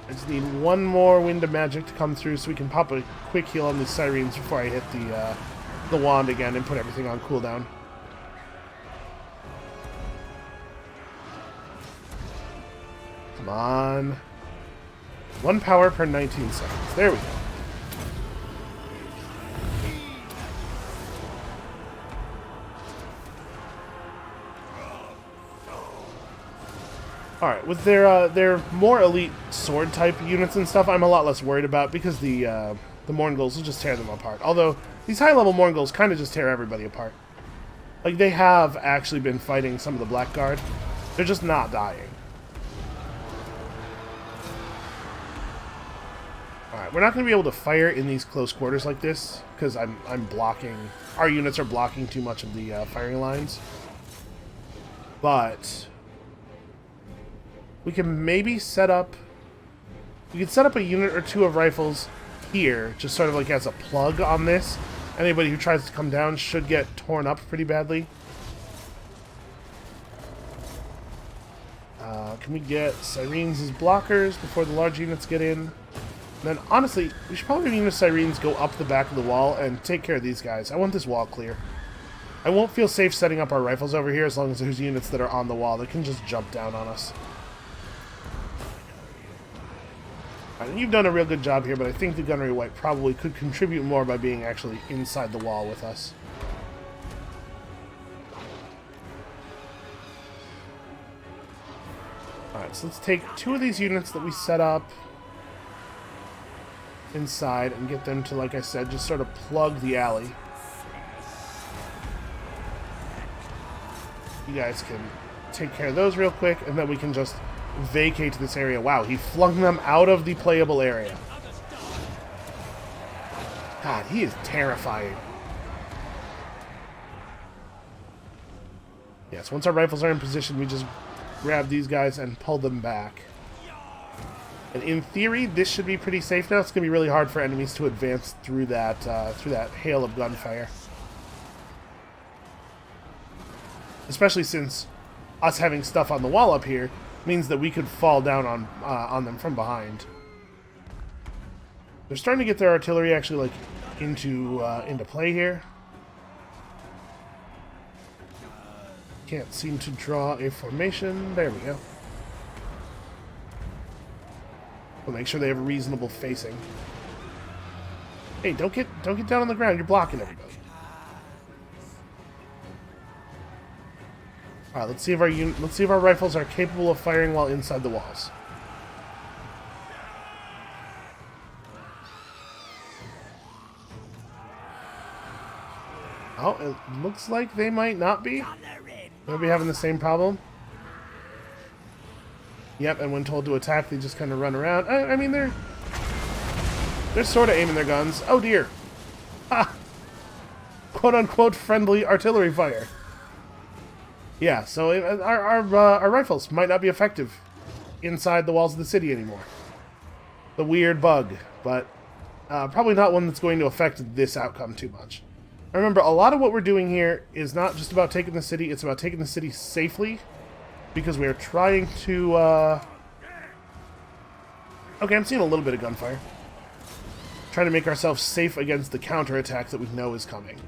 I just need one more wind of magic to come through so we can pop a quick heal on these sirens before I hit the wand again and put everything on cooldown. Come on. 1 power per 19 seconds. There we go. Alright, with their more elite sword type units and stuff, I'm a lot less worried about because the Mourngulls will just tear them apart. Although, these high-level Mourngulls kind of just tear everybody apart. Like, they have actually been fighting some of the Blackguard. They're just not dying. Alright, we're not going to be able to fire in these close quarters like this because I'm blocking... Our units are blocking too much of the firing lines. But... we can maybe set up... We could set up a unit or two of rifles here, just sort of like as a plug on this. Anybody who tries to come down should get torn up pretty badly. Can we get Sirens as blockers before the large units get in? And then, honestly, we should probably have unit Sirens go up the back of the wall and take care of these guys. I want this wall clear. I won't feel safe setting up our rifles over here as long as there's units that are on the wall that can just jump down on us. And you've done a real good job here, but I think the Gunnery White probably could contribute more by being actually inside the wall with us. Alright, so let's take 2 of these units that we set up inside and get them to, like I said, just sort of plug the alley. You guys can take care of those real quick, and then we can just vacate this area. Wow, he flung them out of the playable area. God, he is terrifying. Yes, once our rifles are in position, we just grab these guys and pull them back. And in theory, this should be pretty safe now. It's going to be really hard for enemies to advance through that hail of gunfire. Especially since us having stuff on the wall up here means that we could fall down on them from behind. They're starting to get their artillery actually into play here. Can't seem to draw a formation. There we go. We'll make sure they have a reasonable facing. Hey, don't get down on the ground. You're blocking everybody. All right, let's see if our rifles are capable of firing while inside the walls. Oh, it looks like they might not be. They'll be having the same problem. Yep, and when told to attack, they just kind of run around. I mean, they're sort of aiming their guns. Oh dear. Ha! Quote-unquote friendly artillery fire. Yeah, so our rifles might not be effective inside the walls of the city anymore. The weird bug, but probably not one that's going to affect this outcome too much. Remember, a lot of what we're doing here is not just about taking the city, it's about taking the city safely, because we are trying to, Okay, I'm seeing a little bit of gunfire. Trying to make ourselves safe against the counterattack that we know is coming.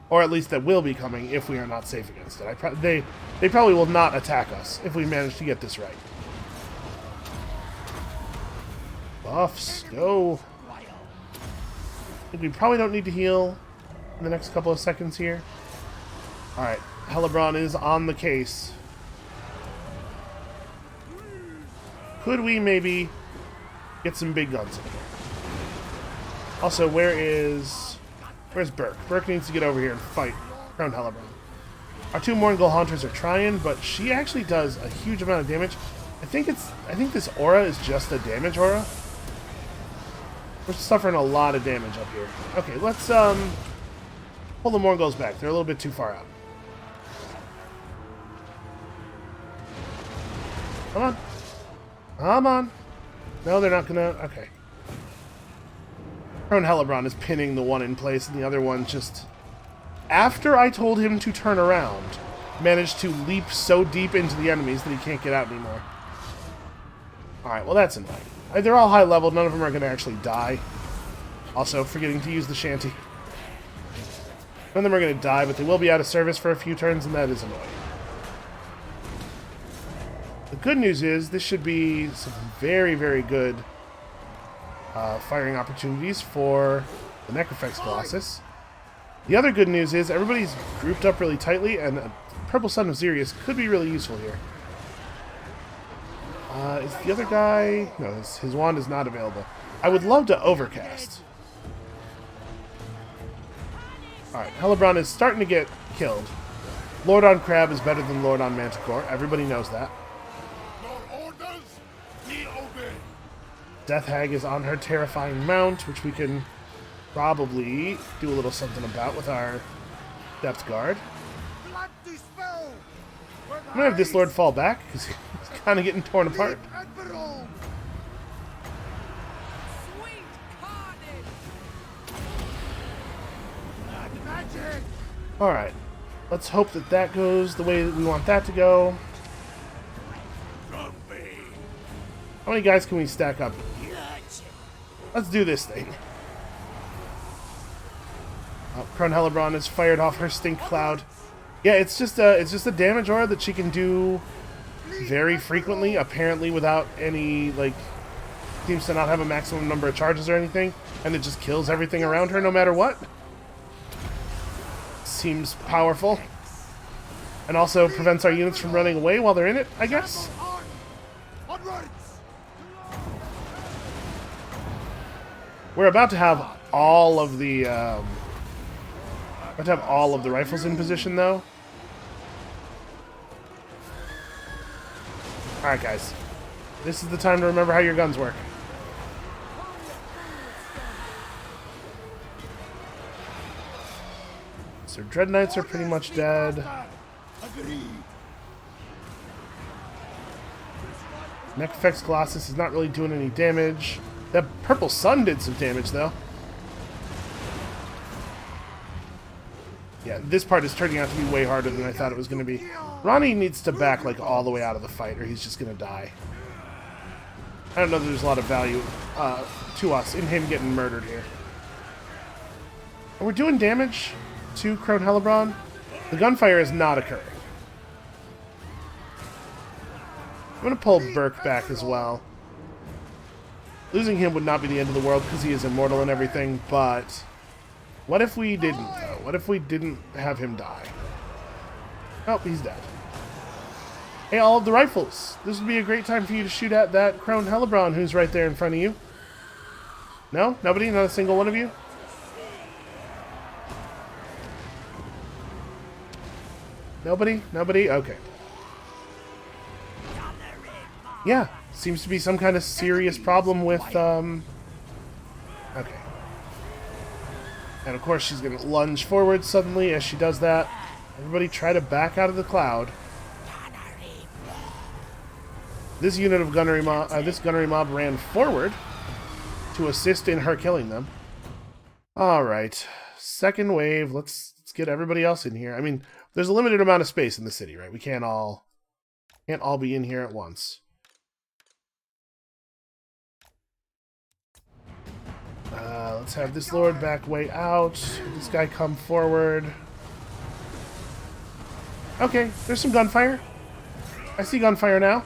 Or at least that will be coming if we are not safe against it. They probably will not attack us if we manage to get this right. Buffs, go. I think we probably don't need to heal in the next couple of seconds here. Alright, Hellebron is on the case. Could we maybe get some big guns in here? Also, where's Burke? Burke needs to get over here and fight around Hellebron. Our two Mongol hunters are trying, but she actually does a huge amount of damage. I think this aura is just a damage aura. We're suffering a lot of damage up here. Okay, let's pull the Mongols back. They're a little bit too far out. Come on. Come on. No, they're not gonna... Okay. Prone Hellebron is pinning the one in place, and the other one just... After I told him to turn around, managed to leap so deep into the enemies that he can't get out anymore. Alright, well that's annoying. They're all high level, none of them are going to actually die. Also, forgetting to use the shanty. None of them are going to die, but they will be out of service for a few turns, and that is annoying. The good news is, this should be some very, very good firing opportunities for the Necrofex Colossus. The other good news is, everybody's grouped up really tightly, and Purple Sun of Xerius could be really useful here. Is the other guy... No, his wand is not available. I would love to overcast. Alright, Hellebron is starting to get killed. Lord on Crab is better than Lord on Manticore. Everybody knows that. Death Hag is on her terrifying mount, which we can probably do a little something about with our Depth Guard. I'm going to have this Lord fall back, because he's kind of getting torn apart. Alright, let's hope that that goes the way that we want that to go. How many guys can we stack up? Let's do this thing. Oh, Crone Hellebron has fired off her Stink Cloud. Yeah, it's just a damage aura that she can do very frequently, apparently without any, like, seems to not have a maximum number of charges or anything, and it just kills everything around her no matter what. Seems powerful. And also prevents our units from running away while they're in it, I guess. We're about to have all of the rifles in position, though. Alright, guys. This is the time to remember how your guns work. So Dread Knights are pretty much dead. Agreed. Necrofex Colossus is not really doing any damage. That Purple Sun did some damage, though. Yeah, this part is turning out to be way harder than I thought it was going to be. Ronnie needs to back, like, all the way out of the fight, or he's just going to die. I don't know that there's a lot of value to us in him getting murdered here. And we're doing damage to Crone Hellebron. The gunfire is not occurring. I'm going to pull Burke back as well. Losing him would not be the end of the world because he is immortal and everything, but what if we didn't, though? What if we didn't have him die? Oh, he's dead. Hey, all of the rifles. This would be a great time for you to shoot at that Crone Hellebron who's right there in front of you. No? Nobody? Not a single one of you? Nobody? Nobody? Okay. Yeah, seems to be some kind of serious problem with, okay. And of course she's going to lunge forward suddenly as she does that. Everybody try to back out of the cloud. This unit of gunnery mob ran forward to assist in her killing them. Alright, second wave, let's get everybody else in here. I mean, there's a limited amount of space in the city, right? We can't all be in here at once. Let's have this lord back way out. This guy come forward. Okay, there's some gunfire. I see gunfire now.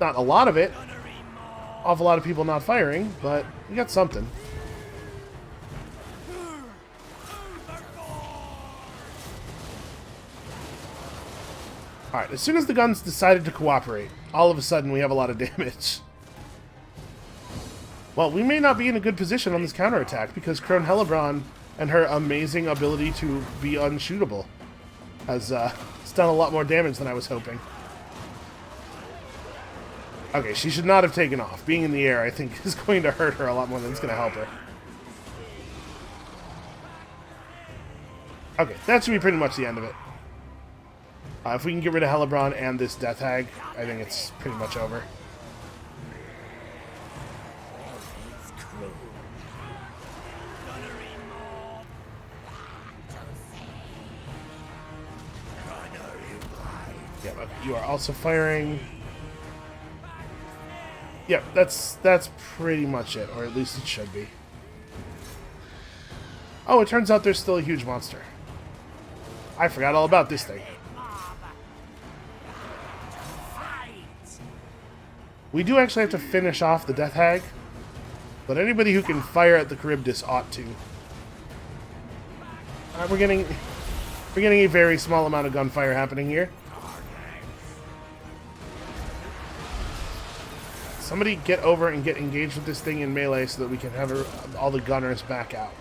Not a lot of it. Awful lot of people not firing, but we got something. Alright, as soon as the guns decided to cooperate, all of a sudden we have a lot of damage. Well, we may not be in a good position on this counterattack because Crone Hellebron and her amazing ability to be unshootable has done a lot more damage than I was hoping. Okay, she should not have taken off. Being in the air, I think, is going to hurt her a lot more than it's going to help her. Okay, that should be pretty much the end of it. If we can get rid of Hellebron and this Death Hag, I think it's pretty much over. Yeah, okay, you are also firing. Yep, that's pretty much it, or at least it should be. Oh, it turns out there's still a huge monster. I forgot all about this thing. We do actually have to finish off the Death Hag, but anybody who can fire at the Charybdis ought to. We're getting a very small amount of gunfire happening here. Somebody get over and get engaged with this thing in melee so that we can have all the gunners back out.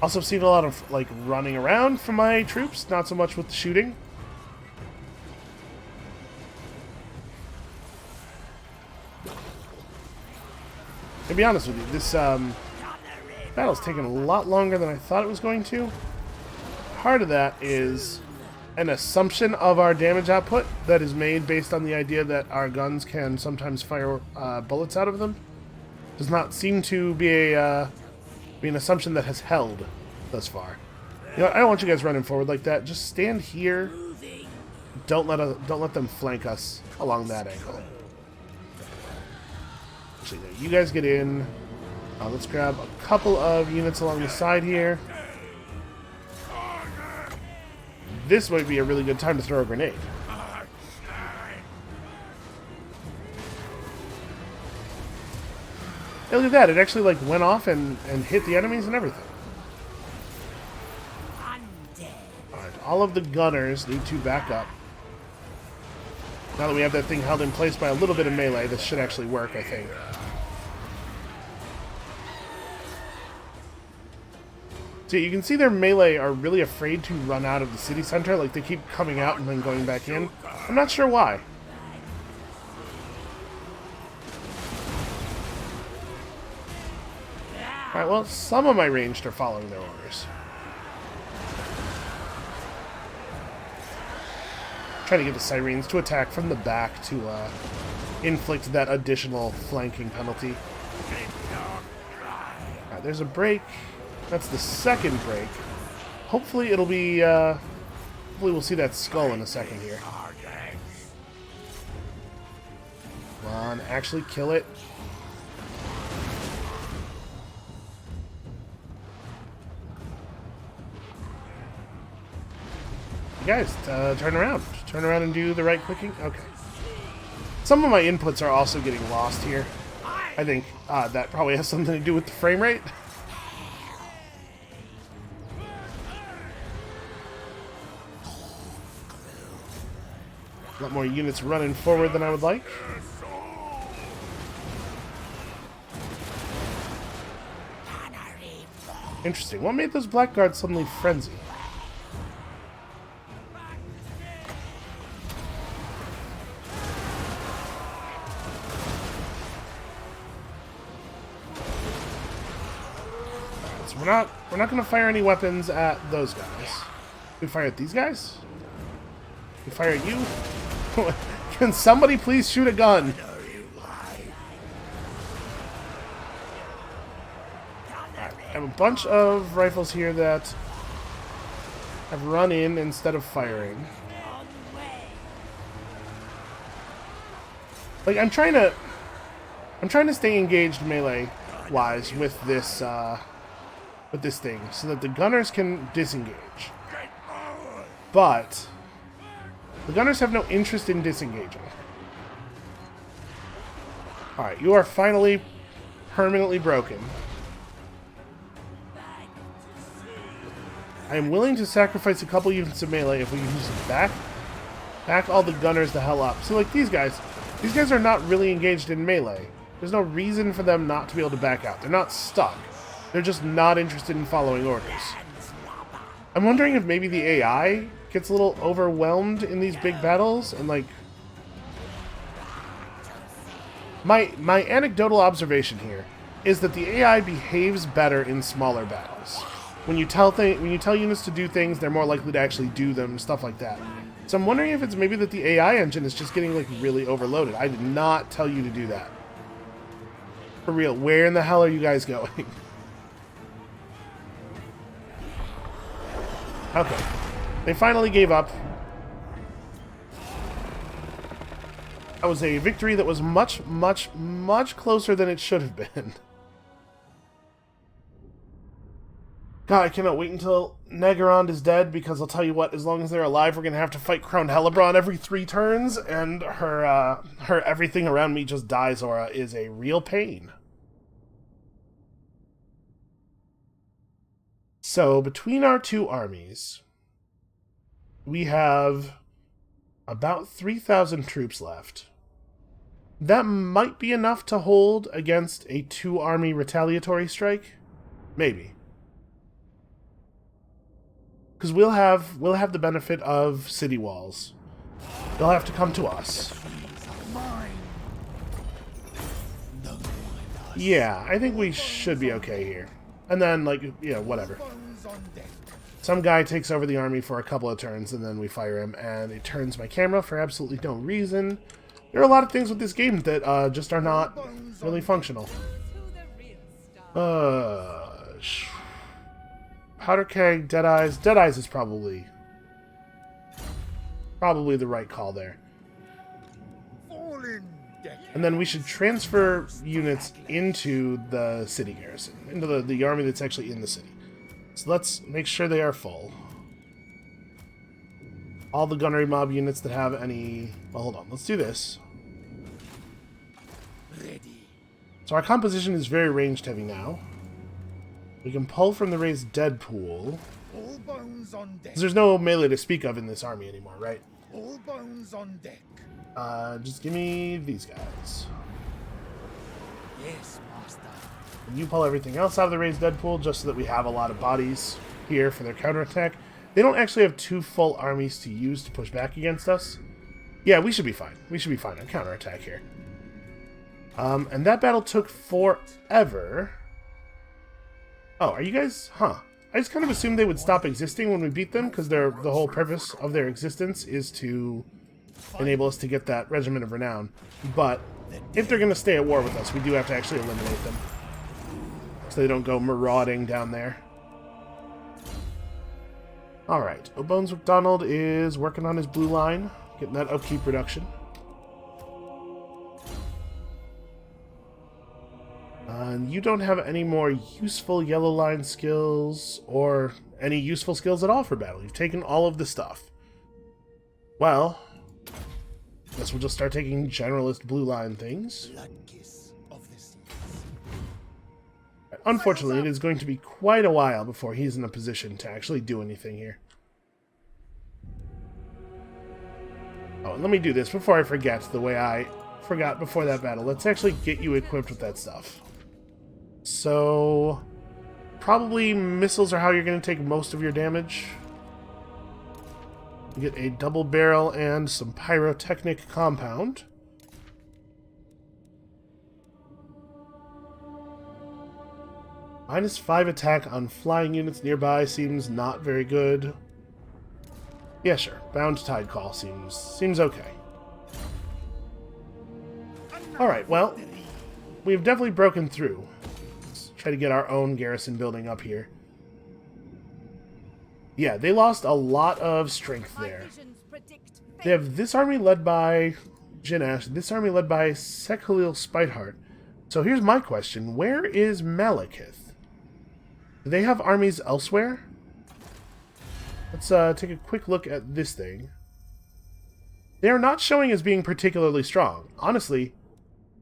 Also, I've seen a lot of like running around from my troops, not so much with the shooting. To be honest with you, this battle's taken a lot longer than I thought it was going to. Part of that is an assumption of our damage output that is made based on the idea that our guns can sometimes fire bullets out of them. Does not seem to be an assumption that has held thus far. You know, I don't want you guys running forward like that. Just stand here. Don't let them flank us along that angle. Actually, there, you guys get in. Let's grab a couple of units along the side here. This might be a really good time to throw a grenade. Hey, look at that. It actually like went off and hit the enemies and everything. Alright, all of the gunners need to back up. Now that we have that thing held in place by a little bit of melee, this should actually work, I think. So you can see their melee are really afraid to run out of the city center. Like, they keep coming out and then going back in. I'm not sure why. Alright, well, some of my ranged are following their orders. Trying to get the sirens to attack from the back to inflict that additional flanking penalty. Alright, there's a break. That's the second break. Hopefully it'll be, hopefully we'll see that skull in a second here. Come on, actually kill it. Guys, turn around. Turn around and do the right clicking. Okay. Some of my inputs are also getting lost here. I think that probably has something to do with the frame rate. A lot more units running forward than I would like. Interesting. What made those blackguards suddenly frenzy? We're not going to fire any weapons at those guys. We fire at these guys? We fire at you? Can somebody please shoot a gun? Right, I have a bunch of rifles here that have run in instead of firing. Like, I'm trying to stay engaged melee wise with this thing so that the gunners can disengage. But the gunners have no interest in disengaging. Alright, you are finally permanently broken. I am willing to sacrifice a couple units of melee if we can just back all the gunners the hell up. So like these guys are not really engaged in melee. There's no reason for them not to be able to back out. They're not stuck. They're just not interested in following orders. I'm wondering if maybe the AI gets a little overwhelmed in these big battles, and like... My anecdotal observation here is that the AI behaves better in smaller battles. When you tell units to do things, they're more likely to actually do them, stuff like that. So I'm wondering if it's maybe that the AI engine is just getting like really overloaded. I did not tell you to do that. For real, where in the hell are you guys going? Okay. They finally gave up. That was a victory that was much, much, much closer than it should have been. God, I cannot wait until Naggarond is dead, because I'll tell you what, as long as they're alive, we're going to have to fight Crowned Hellebron every 3 turns, and her everything around me just dies aura is a real pain. So, between our two armies, we have about 3,000 troops left. That might be enough to hold against a 2-army retaliatory strike. Maybe. Because we'll have the benefit of city walls. They'll have to come to us. Yeah, I think we should be okay here. And then, like, you know, whatever. Some guy takes over the army for a couple of turns, and then we fire him, and it turns my camera for absolutely no reason. There are a lot of things with this game that just are not really functional. Powder keg, Deadeyes. Deadeyes is probably the right call there. And then we should transfer units into the city garrison, into the army that's actually in the city. So let's make sure they are full. All the gunnery mob units that have any... Well, hold on. Let's do this. So our composition is very ranged heavy now. We can pull from the raised dead pool. Because there's no melee to speak of in this army anymore, right? All bones on deck. Just give me these guys. Yes, master. And you pull everything else out of the raised dead pool just so that we have a lot of bodies here for their counterattack. They don't actually have 2 full armies to use to push back against us. Yeah, we should be fine. We should be fine on counterattack here. And that battle took forever. Oh, are you guys... Huh. I just kind of assumed they would stop existing when we beat them, because the whole purpose of their existence is to enable us to get that Regiment of Renown. But if they're going to stay at war with us, we do have to actually eliminate them, so they don't go marauding down there. Alright, O'Bones McDonald is working on his blue line, getting that upkeep reduction. And you don't have any more useful yellow line skills, or any useful skills at all for battle. You've taken all of the stuff. Well, guess we'll just start taking generalist blue line things. Blood kiss of the seas. Unfortunately, it is going to be quite a while before he's in a position to actually do anything here. Oh, and let me do this before I forget the way I forgot before that battle. Let's actually get you equipped with that stuff. So, probably missiles are how you're going to take most of your damage. You get a double barrel and some pyrotechnic compound. -5 attack on flying units nearby seems not very good. Yeah, sure. Bound Tide Call seems okay. Alright, well, we've definitely broken through. Let's try to get our own garrison building up here. Yeah, they lost a lot of strength there. They have this army led by Jinash, this army led by Sekhalil Spiteheart. So here's my question. Where is Malekith? Do they have armies elsewhere? Let's take a quick look at this thing. They are not showing as being particularly strong. Honestly,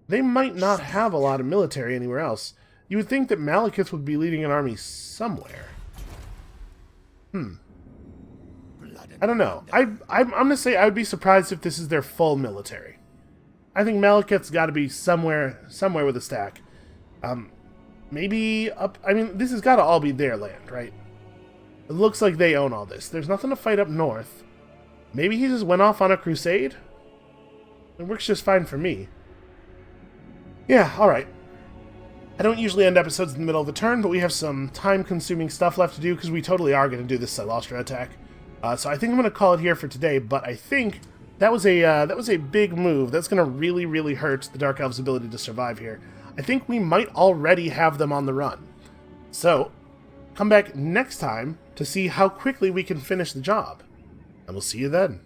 they might not have a lot of military anywhere else. You would think that Malekith would be leading an army somewhere. I don't know. I'm going to say I would be surprised if this is their full military. I think Malekith's got to be somewhere with a stack. Maybe up... I mean, this has got to all be their land, right? It looks like they own all this. There's nothing to fight up north. Maybe he just went off on a crusade? It works just fine for me. Yeah, alright. I don't usually end episodes in the middle of the turn, but we have some time-consuming stuff left to do because we totally are going to do this Silastra attack. So I think I'm going to call it here for today, but I think that was a big move. That's going to really, really hurt the Dark Elves' ability to survive here. I think we might already have them on the run. So, come back next time to see how quickly we can finish the job. And we'll see you then.